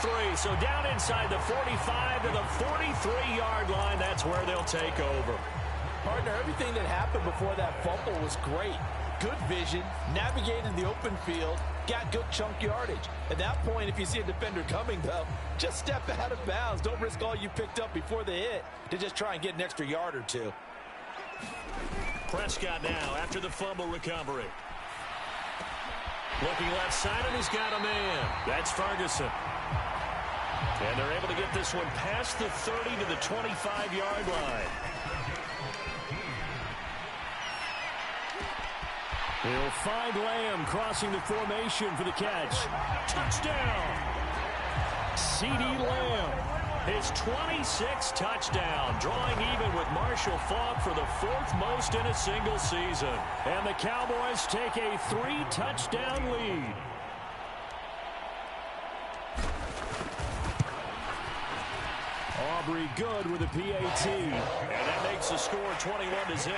B: 43. So down inside the 45 to the 43-yard line. That's where they'll take over.
C: Partner, everything that happened before that fumble was great. Good vision, navigated the open field, got good chunk yardage. At that point, if you see a defender coming, though, just step out of bounds. Don't risk all you picked up before the hit to just try and get an extra yard or two.
B: Prescott now after the fumble recovery. Looking left side, and he's got a man. That's Ferguson. And they're able to get this one past the 30 to the 25-yard line.
D: He'll find Lamb crossing the formation for the catch.
B: Touchdown!
D: CeeDee Lamb.
B: His 26th touchdown, drawing even with Marshall Faulk for the 4th most in a single season.
D: And the Cowboys take a 3-touchdown lead. Aubrey good with a PAT.
B: And that makes the score 21-0.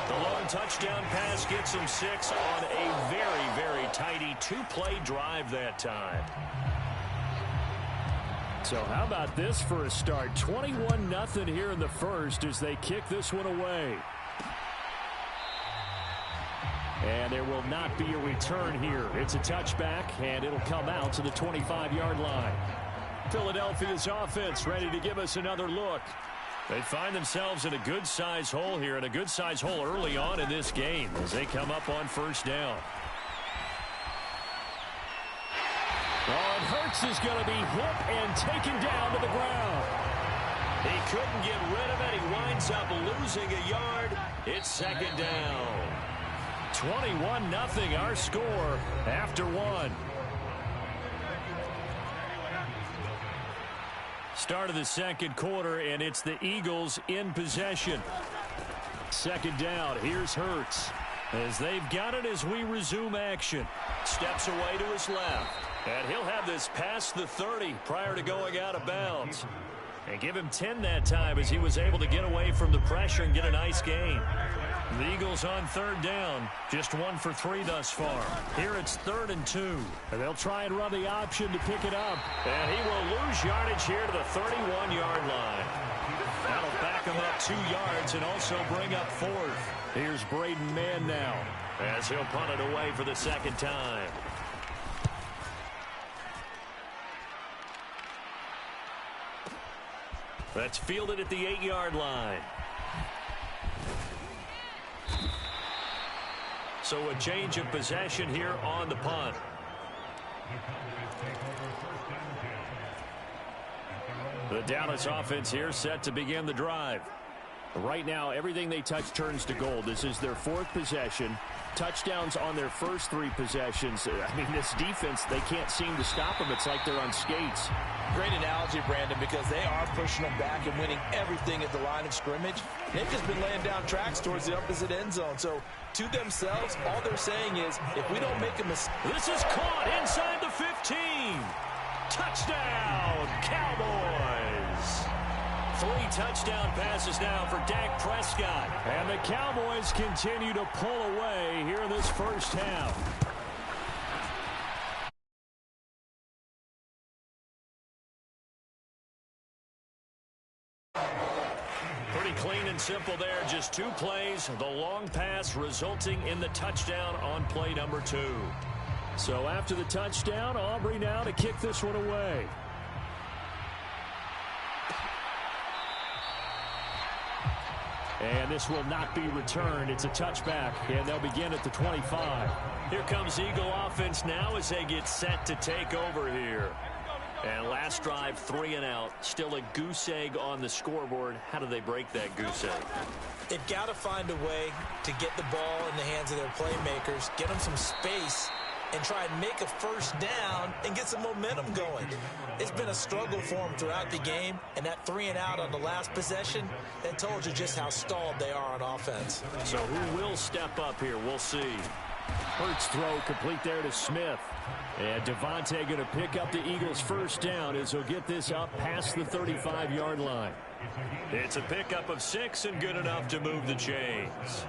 B: The lone touchdown pass gets him 6 on a very, very tidy 2-play drive that time.
D: So how about this for a start? 21-0 here in the first as they kick this one away. And there will not be a return here. It's a touchback, and it'll come out to the 25-yard line. Philadelphia's offense ready to give us another look. They find themselves in a good-sized hole here, and a good-sized hole early on in this game as they come up on first down. Oh, and Hurts is going to be hit and taken down to the ground.
B: He couldn't get rid of it. He winds up losing a yard. It's second down.
D: 21-0 our score after one. Start of the second quarter, and it's the Eagles in possession. Second down, here's Hurts. As they've got it as we resume action. Steps away to his left. And he'll have this past the 30 prior to going out of bounds. And give him 10 that time as he was able to get away from the pressure and get a nice gain. The Eagles on third down, just 1 for 3 thus far. Here it's 3rd and 2. And they'll try and run the option to pick it up.
B: And he will lose yardage here to the 31-yard line.
D: That'll back him up 2 yards and also bring up 4th. Here's Braden Mann now
B: as he'll punt it away for the second time.
D: That's fielded at the 8-yard line. So a change of possession here on the punt. The Dallas offense here set to begin the drive. Right now, everything they touch turns to gold. This is their 4th possession. Touchdowns on their first 3 possessions. I mean, this defense, they can't seem to stop them. It's like they're on skates.
C: Great analogy, Brandon, because they are pushing them back and winning everything at the line of scrimmage. They've just been laying down tracks towards the opposite end zone. So, to themselves, all they're saying is, if we don't make a mistake.
D: This is caught inside the 15. Touchdown, Cowboys. 3 touchdown passes now for Dak Prescott. And the Cowboys continue to pull away here in this first half. Pretty clean and simple there. Just 2 plays. The long pass resulting in the touchdown on play number 2. So after the touchdown, Aubrey now to kick this one away. And this will not be returned. It's a touchback, and they'll begin at the 25. Here comes Eagle offense now as they get set to take over here. And last drive, 3 and out. Still a goose egg on the scoreboard. How do they break that goose egg?
E: They've got to find a way to get the ball in the hands of their playmakers, get them some space, and try and make a first down and get some momentum going. It's been a struggle for them throughout the game, and that 3 and out on the last possession, that told you just how stalled they are on offense.
D: So who will step up here? We'll see. Hurts throw complete there to Smith. And Devontae going to pick up the Eagles' first down as he'll get this up past the 35-yard line. It's a pickup of 6 and good enough to move the chains.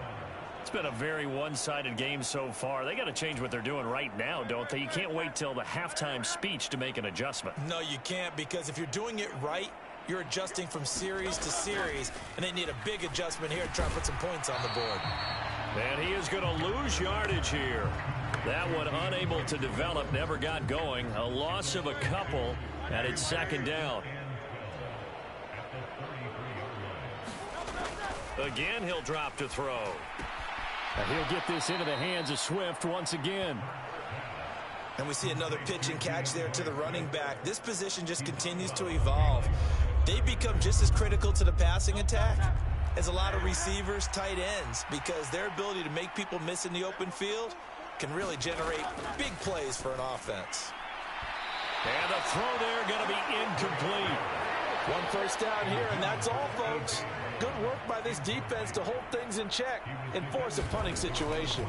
D: It's been a very one-sided game so far. They got to change what they're doing right now, don't they? You can't wait till the halftime speech to make an adjustment.
E: No, you can't, because if you're doing it right, you're adjusting from series to series, and they need a big adjustment here to try to put some points on the board.
D: And he is going to lose yardage here. That one unable to develop, never got going. A loss of a couple, and it's second down. Again, he'll drop to throw. And he'll get this into the hands of Swift once again.
E: And we see another pitch and catch there to the running back. This position just continues to evolve. They become just as critical to the passing attack as a lot of receivers, tight ends, because their ability to make people miss in the open field can really generate big plays for an offense.
D: And the throw there going to be incomplete.
C: 1 first down here, and that's all, folks. Good work by this defense to hold things in check and force a punting situation.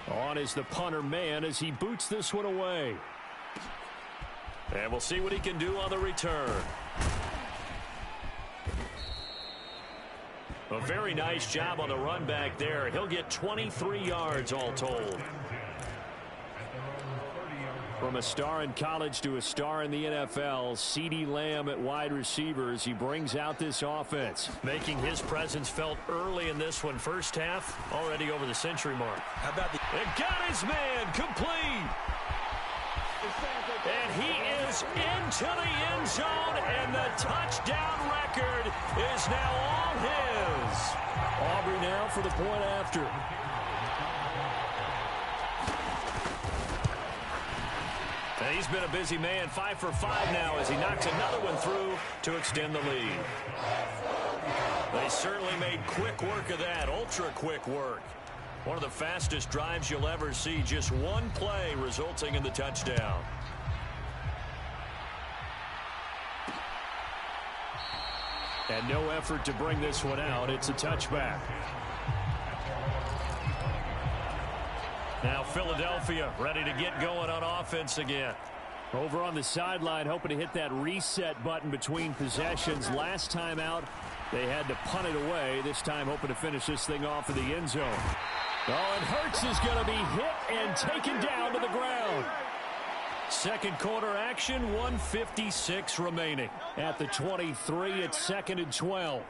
D: On is the punter man as he boots this one away. And we'll see what he can do on the return. A very nice job on the run back there. He'll get 23 yards all told. From a star in college to a star in the NFL, CeeDee Lamb at wide receivers. He brings out this offense, making his presence felt early in this one. First half, already over the century mark.
E: How about the...
D: And got his man complete.
B: And he is into the end zone, and the touchdown record is now all his.
D: Aubrey now for the point after.
B: And he's been a busy man, 5 for 5 now as he knocks another one through to extend the lead. They certainly made quick work of that, ultra quick work. One of the fastest drives you'll ever see, just one play resulting in the touchdown.
D: And no effort to bring this one out. It's a touchback.
B: Now Philadelphia ready to get going on offense again.
D: Over on the sideline, hoping to hit that reset button between possessions. Last time out, they had to punt it away. This time hoping to finish this thing off in the end zone. Oh, and Hurts is going to be hit and taken down to the ground.
B: Second quarter action, 1:56 remaining.
D: At the 23, it's 2nd and 12.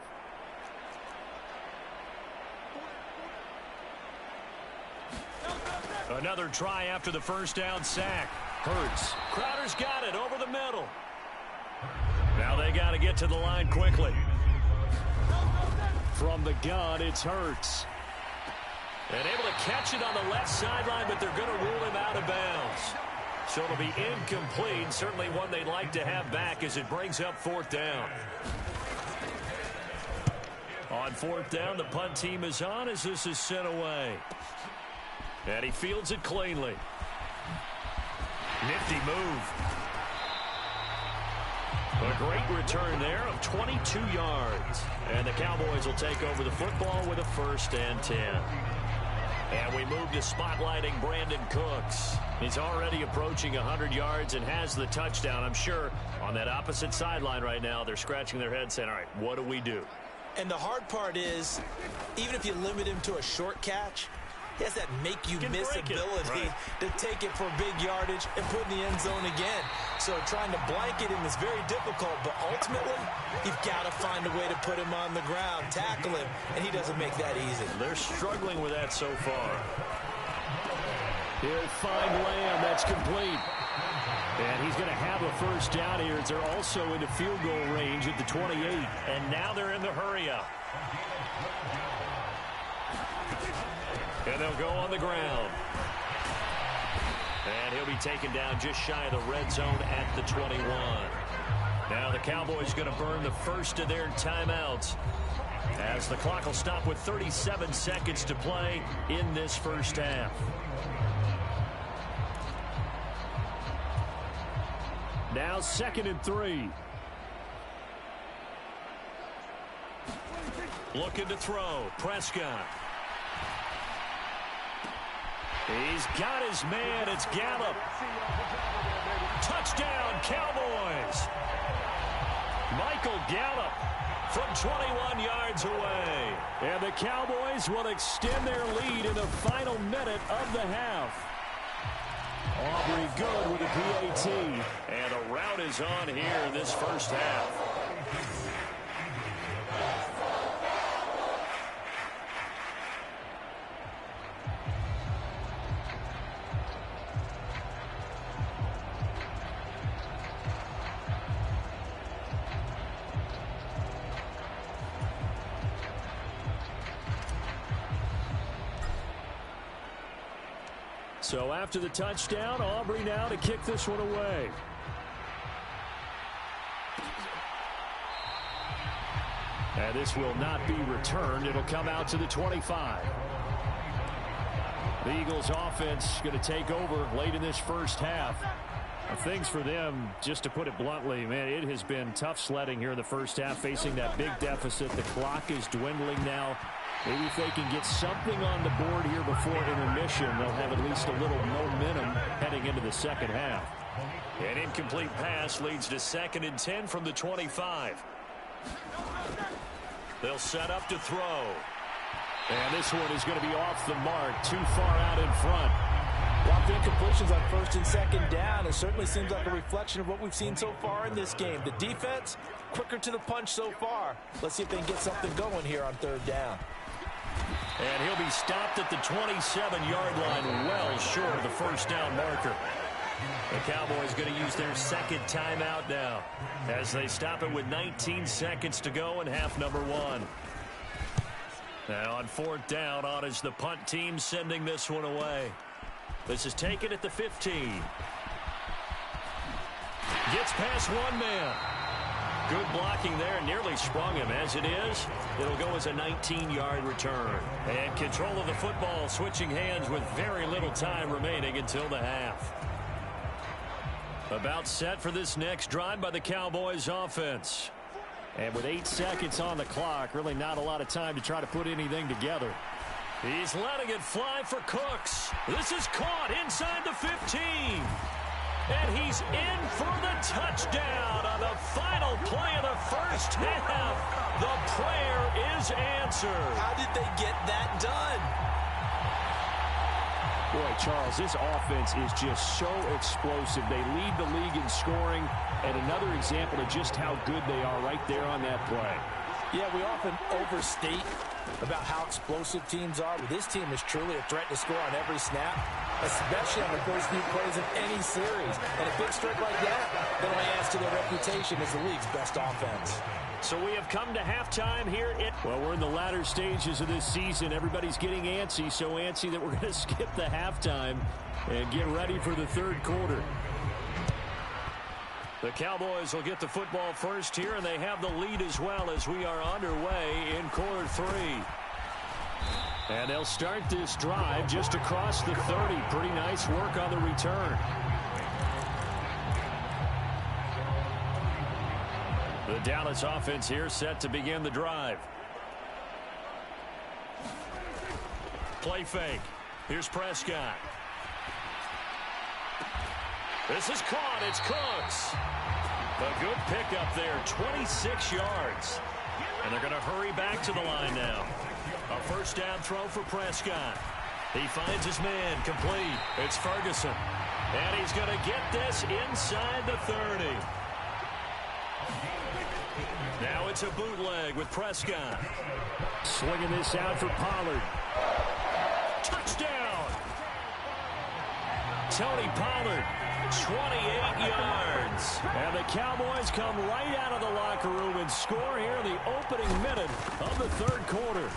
B: Another try after the first down sack. Hurts. Crowder's got it over the middle. Now they got to get to the line quickly.
D: From the gun, it's Hurts.
B: And able to catch it on the left sideline, but they're going to rule him out of bounds. So it'll be incomplete. Certainly one they'd like to have back as it brings up 4th down. On 4th down, the punt team is on as this is sent away. And he fields it cleanly. Nifty move. A great return there of 22 yards. And the Cowboys will take over the football with a 1st and 10. And we move to spotlighting Brandon Cooks. He's already approaching 100 yards and has the touchdown. I'm sure on that opposite sideline right now, they're scratching their heads saying, all right, what do we do?
E: And the hard part is, even if you limit him to a short catch, he has that make-you-miss ability to take it for big yardage and put in the end zone again. So trying to blanket him is very difficult, but ultimately, you've got to find a way to put him on the ground, tackle him, and he doesn't make that easy.
B: They're struggling with that so far.
D: He'll find Lamb. That's complete. And he's going to have a 1st down here as they're also into field goal range at the 28.
B: And now they're in the hurry-up. And they'll go on the ground. And he'll be taken down just shy of the red zone at the 21. Now the Cowboys going to burn the first of their timeouts as the clock will stop with 37 seconds to play in this first half.
D: Now 2nd and 3.
B: Looking to throw. Prescott. He's got his man. It's Gallup. Touchdown, Cowboys. Michael Gallup from 21 yards away.
D: And the Cowboys will extend their lead in the final minute of the half. Aubrey good with a PAT.
B: And a rout is on here in this first half.
D: So after the touchdown, Aubrey now to kick this one away. And this will not be returned. It'll come out to the 25. The Eagles offense going to take over late in this first half. Things for them, just to put it bluntly, man, it has been tough sledding here in the first half, facing that big deficit. The clock is dwindling now. Maybe if they can get something on the board here before intermission, they'll have at least a little momentum heading into the second half.
B: An incomplete pass leads to 2nd and 10 from the 25. They'll set up to throw.
D: And this one is going to be off the mark, too far out in front.
C: Lots of incompletions on 1st and 2nd down. It certainly seems like a reflection of what we've seen so far in this game. The defense, quicker to the punch so far. Let's see if they can get something going here on 3rd down.
B: And he'll be stopped at the 27-yard line, well short of the first down marker. The Cowboys going to use their second timeout now as they stop it with 19 seconds to go in half number 1. Now on 4th down, on is the punt team sending this one away. This is taken at the 15. Gets past one man. Good blocking there, nearly sprung him. As it is, it'll go as a 19-yard return. And control of the football switching hands with very little time remaining until the half. About set for this next drive by the Cowboys offense. And with 8 seconds on the clock, really not a lot of time to try to put anything together. He's letting it fly for Cooks. This is caught inside the 15. And he's in for the touchdown on the final play of the first half. The prayer is answered.
E: How did they get that done?
D: Boy, Charles, this offense is just so explosive. They lead the league in scoring, and another example of just how good they are right there on that play.
C: Yeah, we often overstate about how explosive teams are, but this team is truly a threat to score on every snap, especially on the first few plays of any series. And a big streak like that only adds to their reputation as the league's best offense.
B: So we have come to halftime here.
D: Well, we're in the latter stages of this season. Everybody's getting antsy, so antsy that we're going to skip the halftime and get ready for the third quarter.
B: The Cowboys will get the football first here, and they have the lead as well as we are underway in quarter 3. And they'll start this drive just across the 30. Pretty nice work on the return. The Dallas offense here set to begin the drive. Play fake. Here's Prescott. This is caught. It's Cooks. A good pickup there, 26 yards. And they're going to hurry back to the line now. A first down throw for Prescott. He finds his man, complete. It's Ferguson. And he's going to get this inside the 30. Now it's a bootleg with Prescott.
D: Swinging this out for Pollard.
B: Touchdown! Tony Pollard, 28 yards.
D: And the Cowboys come right out of the locker room and score here in the opening minute of the third quarter.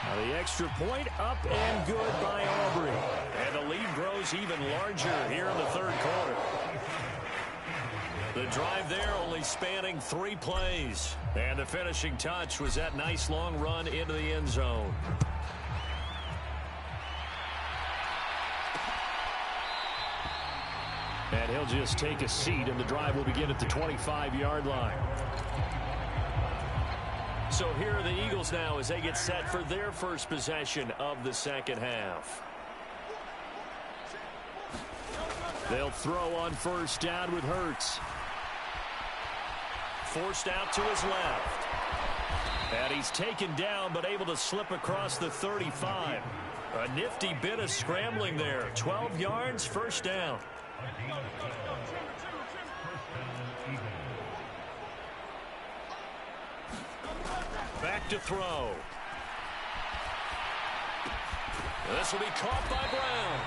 D: Now the extra point up and good by Aubrey.
B: And the lead grows even larger here in the third quarter. The drive there only spanning 3 plays. And the finishing touch was that nice long run into the end zone.
D: And he'll just take a seat, and the drive will begin at the 25-yard line.
B: So here are the Eagles now as they get set for their first possession of the second half.
D: They'll throw on first down with Hurts.
B: Forced out to his left. And he's taken down but able to slip across the 35. A nifty bit of scrambling there. 12 yards, first down. Back to throw. This will be caught by Brown.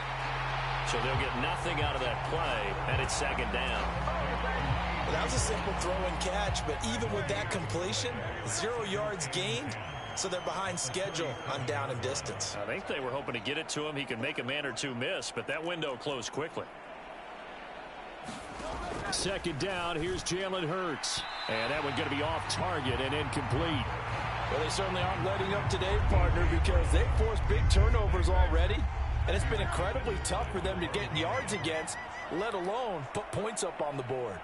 B: So they'll get nothing out of that play, and it's second down.
E: That was a simple throw and catch, but even with that completion, 0 yards gained, so they're behind schedule on down and distance.
B: I think they were hoping to get it to him. He could make a man or two miss, but that window closed quickly.
D: Second down, here's Jalen Hurts. And that one's going to be off target and incomplete.
C: Well, they certainly aren't letting up today, partner, because they've forced big turnovers already. And it's been incredibly tough for them to get yards against, let alone put points up on the board.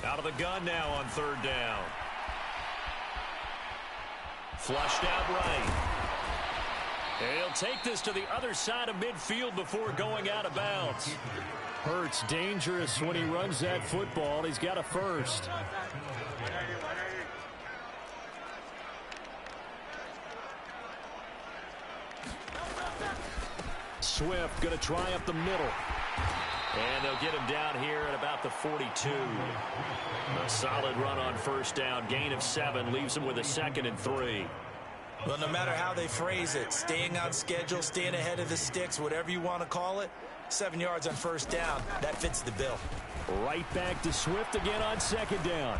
B: Out of the gun now on third down. Flushed out right. And he'll take this to the other side of midfield before going out of bounds.
D: Hurts dangerous when he runs that football. He's got a first. Swift going to try up the middle.
B: And they'll get him down here at about the 42. A solid run on first down. Gain of 7 leaves him with a 2nd and 3.
E: Well, no matter how they phrase it, staying on schedule, staying ahead of the sticks, whatever you want to call it, 7 yards on first down, that fits the bill.
B: Right back to Swift again on second down.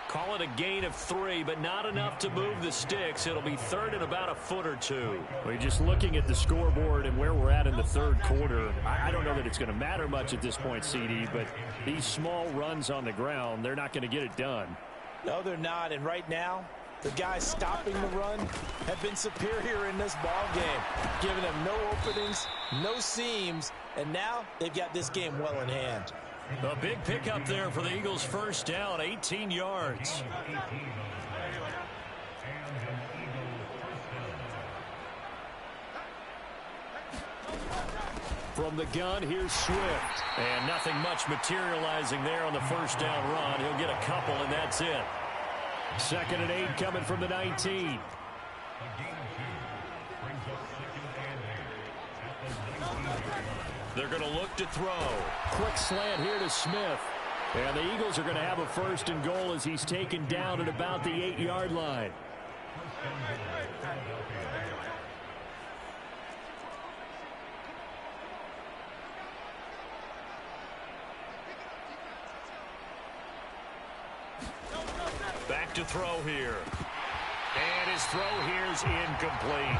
B: Call it a gain of 3, but not enough to move the sticks. It'll be third and about a foot or two.
D: We're just looking at the scoreboard and where we're at in the third quarter. I don't know that it's going to matter much at this point, CD, but these small runs on the ground, they're not going to get it done.
C: No, they're not. And right now, the guys stopping the run have been superior in this ball game, giving them no openings, no seams, and now they've got this game well in hand.
B: A big pickup there for the Eagles' first down, 18 yards.
D: From the gun, here's Swift.
B: And nothing much materializing there on the first down run. He'll get a couple, and that's it.
D: 2nd and 8 coming from the 19.
B: They're going to look to throw.
D: Quick slant here to Smith. And the Eagles are going to have a 1st and goal as he's taken down at about the 8-yard line.
B: Back to throw here. And his throw here is incomplete.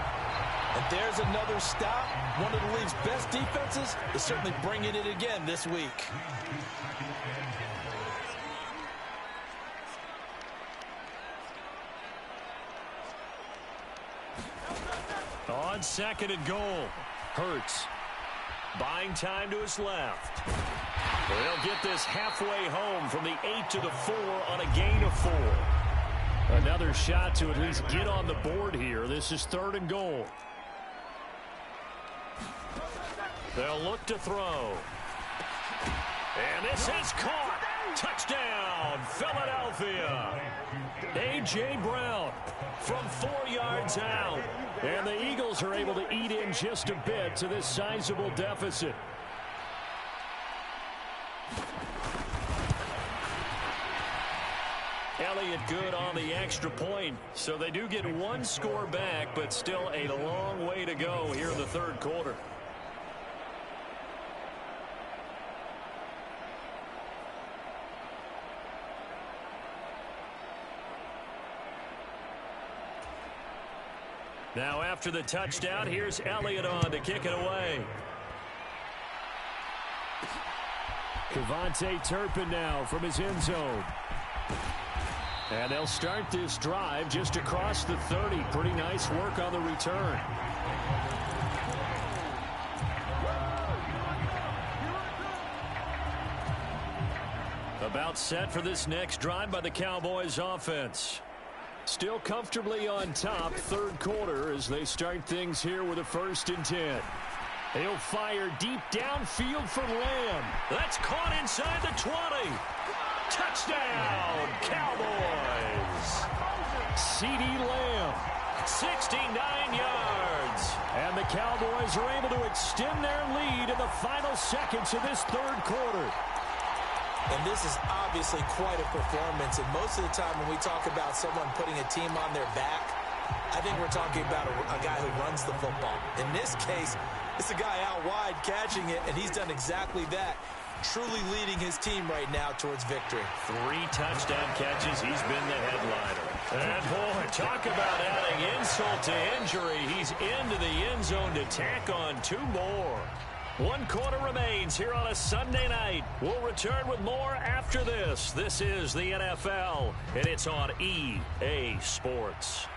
C: And there's another stop. One of the league's best defenses is certainly bringing it again this week.
B: On 2nd and goal. Hurts. Buying time to his left. They'll get this halfway home from the 8 to the 4 on a gain of 4.
D: Another shot to at least get on the board here. This is 3rd and goal.
B: They'll look to throw. And this is caught. Touchdown, Philadelphia. A.J. Brown from 4 yards out.
D: And the Eagles are able to eat in just a bit to this sizable deficit.
B: Elliott good on the extra point. So they do get one score back, but still a long way to go here in the third quarter. Now after the touchdown, here's Elliott on to kick it away.
D: Kevontae Turpin now from his end zone. And they'll start this drive just across the 30. Pretty nice work on the return.
B: About set for this next drive by the Cowboys offense.
D: Still comfortably on top, third quarter, as they start things here with a 1st and 10. He'll fire deep downfield for Lamb.
B: That's caught inside the 20. Touchdown, Cowboys.
D: CeeDee Lamb.
B: 69 yards.
D: And the Cowboys are able to extend their lead in the final seconds of this third quarter.
E: And this is obviously quite a performance. And most of the time when we talk about someone putting a team on their back, I think we're talking about a guy who runs the football. In this case, it's a guy out wide catching it, and he's done exactly that. Truly leading his team right now towards victory.
B: 3 touchdown catches. He's been the headliner. And boy, talk about adding insult to injury. He's into the end zone to tack on 2 more. 1 quarter remains here on a Sunday night. We'll return with more after this. This is the NFL, and it's on EA Sports.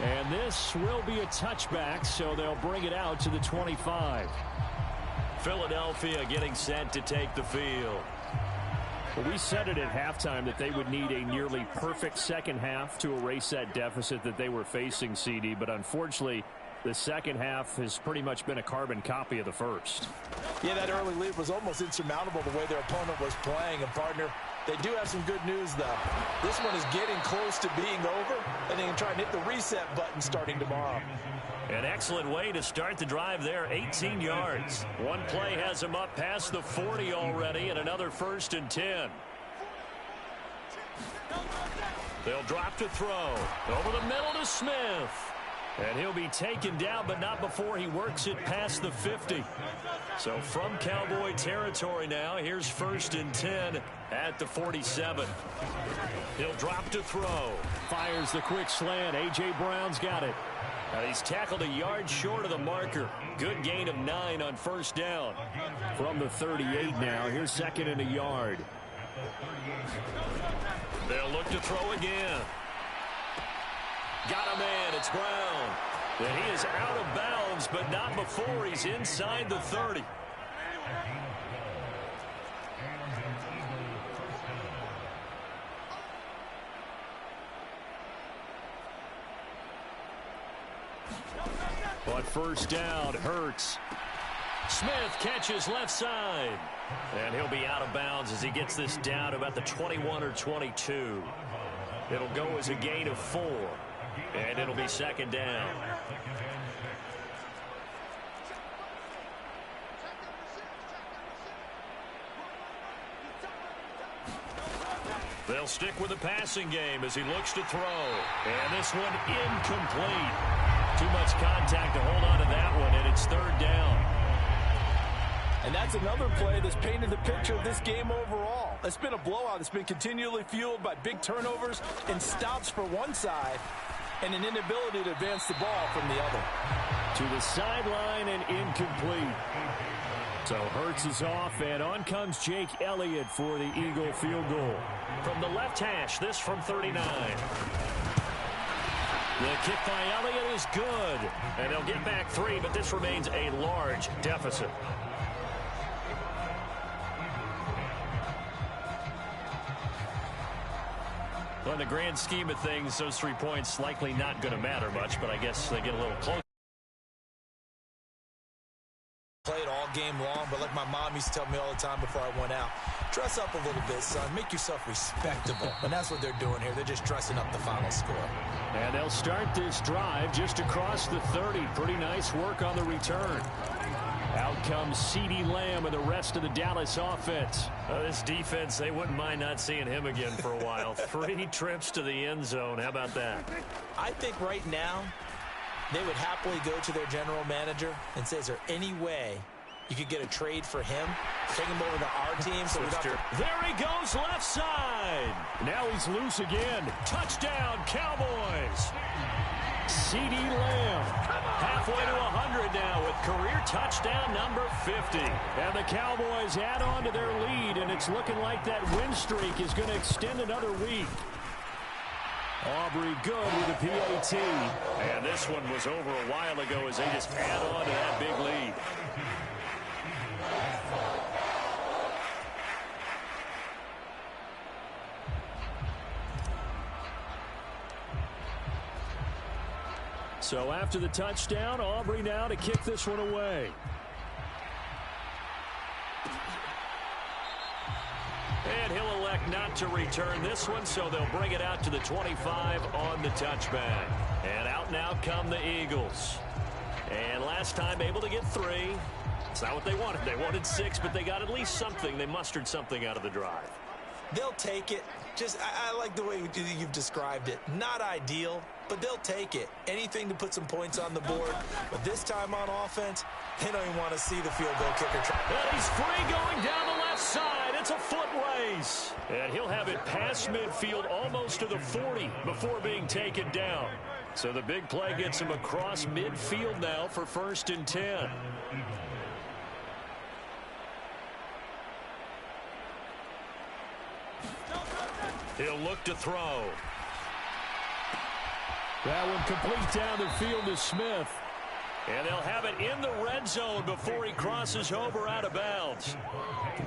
D: And this will be a touchback, so they'll bring it out to the 25.
B: Philadelphia getting set to take the field.
D: Well, we said it at halftime that they would need a nearly perfect second half to erase that deficit that they were facing, CD, but unfortunately, the second half has pretty much been a carbon copy of the first.
C: Yeah, that early lead was almost insurmountable the way their opponent was playing. And, partner, they do have some good news, though. This one is getting close to being over, and they can try and hit the reset button starting tomorrow.
B: An excellent way to start the drive there, 18 yards. One play has them up past the 40 already, and another 1st and 10. They'll drop to throw. Over the middle to Smith. And he'll be taken down, but not before he works it past the 50. So from Cowboy territory now, here's 1st and 10 at the 47. He'll drop to throw.
D: Fires the quick slant. A.J. Brown's got it.
B: Now he's tackled a yard short of the marker. Good gain of 9 on 1st down.
D: From the 38 now, here's 2nd and a yard.
B: They'll look to throw again. Got a man. It's Brown. And he is out of bounds, but not before he's inside the 30.
D: But 1st down, Hurts.
B: Smith catches left side. And he'll be out of bounds as he gets this down to about the 21 or 22. It'll go as a gain of 4. And it'll be 2nd down. They'll stick with the passing game as he looks to throw. And this one incomplete. Too much contact to hold on to that one, and it's 3rd down.
C: And that's another play that's painted the picture of this game overall. It's been a blowout. It's been continually fueled by big turnovers and stops for one side and an inability to advance the ball from the other.
D: To the sideline and incomplete. So Hurts is off, and on comes Jake Elliott for the Eagle field goal.
B: From the left hash, this from 39. The kick by Elliott is good. And they'll get back 3, but this remains a large deficit. Well, in the grand scheme of things, those 3 points likely not going to matter much, but I guess they get a little closer.
E: Played all game long, but like my mom used to tell me all the time before I went out, dress up a little bit, son. Make yourself respectable. And that's what they're doing here. They're just dressing up the final score.
D: And they'll start this drive just across the 30. Pretty nice work on the return. Out comes CeeDee Lamb and the rest of the Dallas offense.
B: This defense, they wouldn't mind not seeing him again for a while. 3 trips to the end zone. How about that?
E: I think right now they would happily go to their general manager and say, is there any way you could get a trade for him? Take him over to our team. So
B: there he goes left side.
D: Now he's loose again.
B: Touchdown, Cowboys.
D: CeeDee Lamb.
B: Halfway to 100 now with career touchdown number 50.
D: And the Cowboys add on to their lead, and it's looking like that win streak is going to extend another week. Aubrey good with the PAT.
B: And this one was over a while ago as they just add on to that big lead.
D: So after the touchdown, Aubrey now to kick this one away.
B: And he'll elect not to return this one, so they'll bring it out to the 25 on the touchback. And out now come the Eagles. And last time able to get 3. It's not what they wanted. They wanted 6, but they got at least something. They mustered something out of the drive.
E: They'll take it. I like the way you've described it. Not ideal, but they'll take it. Anything to put some points on the board. But this time on offense, they don't even want to see the field goal kicker try.
B: And he's free going down the left side. It's a foot race. And he'll have it past midfield almost to the 40 before being taken down. So the big play gets him across midfield now for 1st and 10. He'll look to throw.
D: That one complete down the field to Smith.
B: And they'll have it in the red zone before he crosses over out of bounds.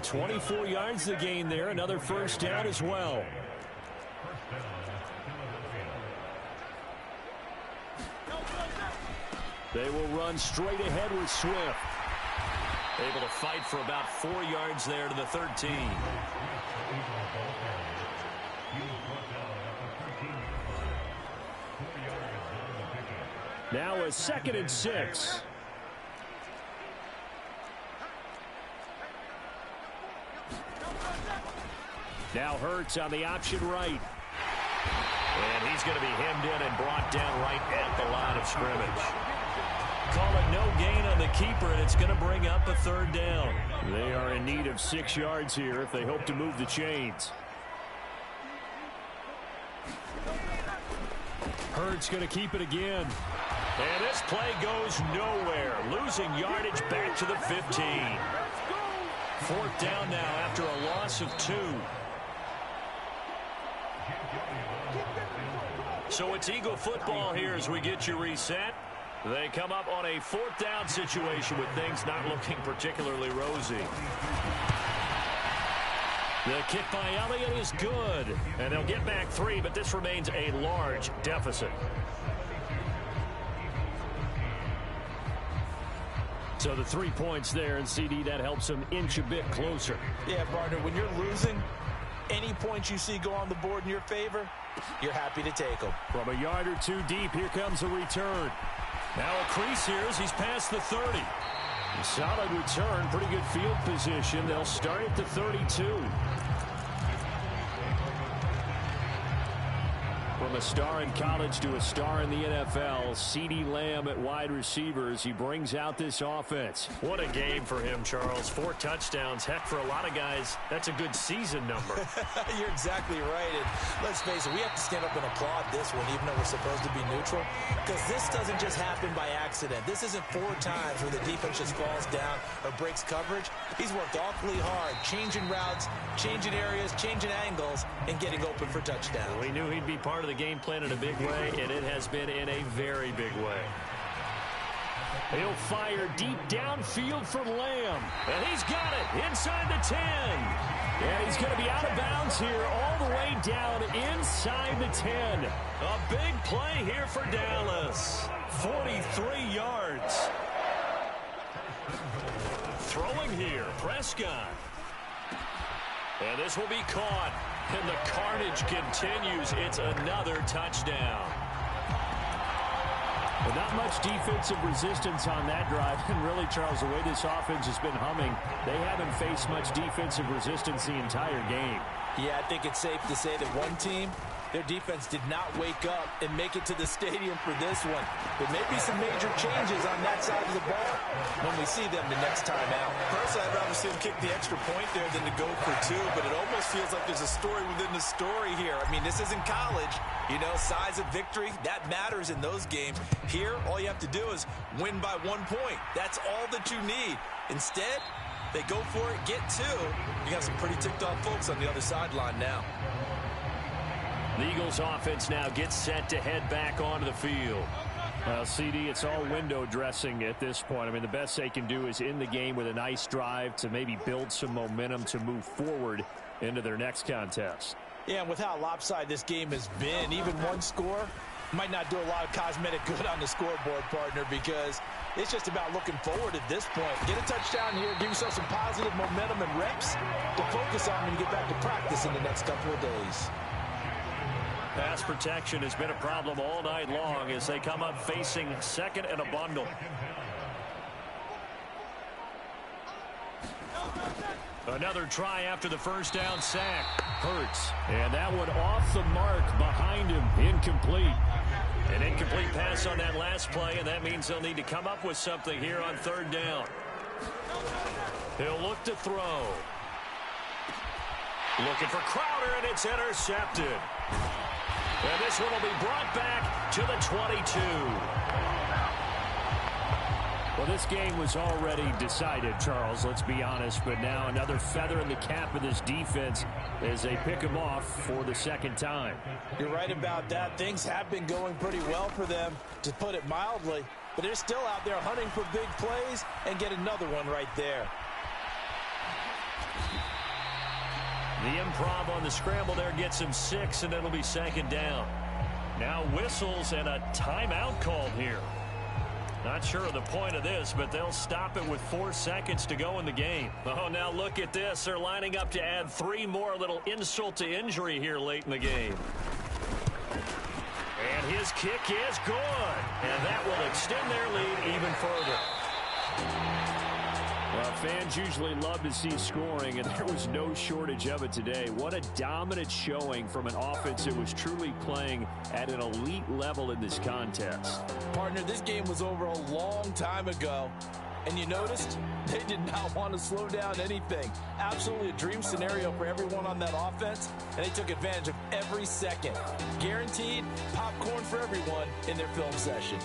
D: 24 yards to gain there. Another 1st down as well. They will run straight ahead with Swift.
B: Able to fight for about 4 yards there to the 13.
D: Now a 2nd and 6. Now Hurts on the option right.
B: And he's going to be hemmed in and brought down right at the line of scrimmage. Call it no gain on the keeper, and it's going to bring up a third down.
D: They are in need of 6 yards here if they hope to move the chains. Hurts going to keep it again.
B: And this play goes nowhere. Losing yardage back to the 15. 4th down now after a loss of 2. So it's Eagle football here as we get you reset. They come up on a 4th down situation with things not looking particularly rosy. The kick by Elliott is good. And they'll get back 3, but this remains a large deficit.
D: So the 3 points there, and CD, that helps them inch a bit closer.
C: Yeah, partner, when you're losing, any points you see go on the board in your favor, you're happy to take them.
D: From a yard or 2 deep, here comes a return.
B: Now a crease here as he's past the 30.
D: A solid return, pretty good field position. They'll start at the 32. From a star in college to a star in the NFL, CeeDee Lamb at wide receivers. He brings out this offense.
B: What a game for him, Charles. 4 touchdowns. Heck, for a lot of guys, that's a good season number.
E: You're exactly right. And let's face it, we have to stand up and applaud this one, even though we're supposed to be neutral. Because this doesn't just happen by accident. This isn't 4 times where the defense just falls down or breaks coverage. He's worked awfully hard, changing routes, changing areas, changing angles, and getting open for touchdowns.
B: We knew he'd be part of the game plan in a big way, and it has been in a very big way.
D: He'll fire deep downfield for Lamb.
B: And he's got it inside the 10.
D: And he's going to be out of bounds here all the way down inside the 10.
B: A big play here for Dallas. 43 yards. Throwing here, Prescott. And this will be caught. And the carnage continues. It's another touchdown.
D: But not much defensive resistance on that drive. And really, Charles, the way this offense has been humming, they haven't faced much defensive resistance the entire game.
C: Yeah, I think it's safe to say that one team, their defense did not wake up and make it to the stadium for this one. There may be some major changes on that side of the ball when we see them the next time out.
E: Personally, I'd rather see them kick the extra point there than to go for 2, but it almost feels like there's a story within the story here. I mean, this isn't college. You know, size of victory, that matters in those games. Here, all you have to do is win by 1 point. That's all that you need. Instead, they go for it, get 2. You got some pretty ticked-off folks on the other sideline now.
B: The Eagles offense now gets set to head back onto the field.
D: Well, CD, it's all window dressing at this point. I mean, the best they can do is in the game with a nice drive to maybe build some momentum to move forward into their next contest.
C: Yeah, and with how lopsided this game has been, even one score might not do a lot of cosmetic good on the scoreboard, partner, because it's just about looking forward at this point. Get a touchdown here, give yourself some positive momentum and reps to focus on when you get back to practice in the next couple of days.
B: Pass protection has been a problem all night long as they come up facing second and a bundle. Another try after the first down sack.
D: Hurts. And that one off the mark behind him. Incomplete.
B: An incomplete pass on that last play, and that means they'll need to come up with something here on 3rd down. He'll look to throw. Looking for Crowder, and it's intercepted. And this one will be brought back to the 22.
D: Well, this game was already decided, Charles, let's be honest. But now another feather in the cap of this defense as they pick him off for the 2nd time.
C: You're right about that. Things have been going pretty well for them, to put it mildly. But they're still out there hunting for big plays and get another one right there.
B: The improv on the scramble there gets him 6, and it'll be 2nd down. Now whistles and a timeout called here. Not sure of the point of this, but they'll stop it with 4 seconds to go in the game. Oh, now look at this. They're lining up to add 3 more, little insult to injury here late in the game. And his kick is good. And that will extend their lead even further.
D: Well, fans usually love to see scoring, and there was no shortage of it today. What a dominant showing from an offense that was truly playing at an elite level in this contest.
C: Partner, this game was over a long time ago, and you noticed they did not want to slow down anything. Absolutely a dream scenario for everyone on that offense, and they took advantage of every second. Guaranteed popcorn for everyone in their film session.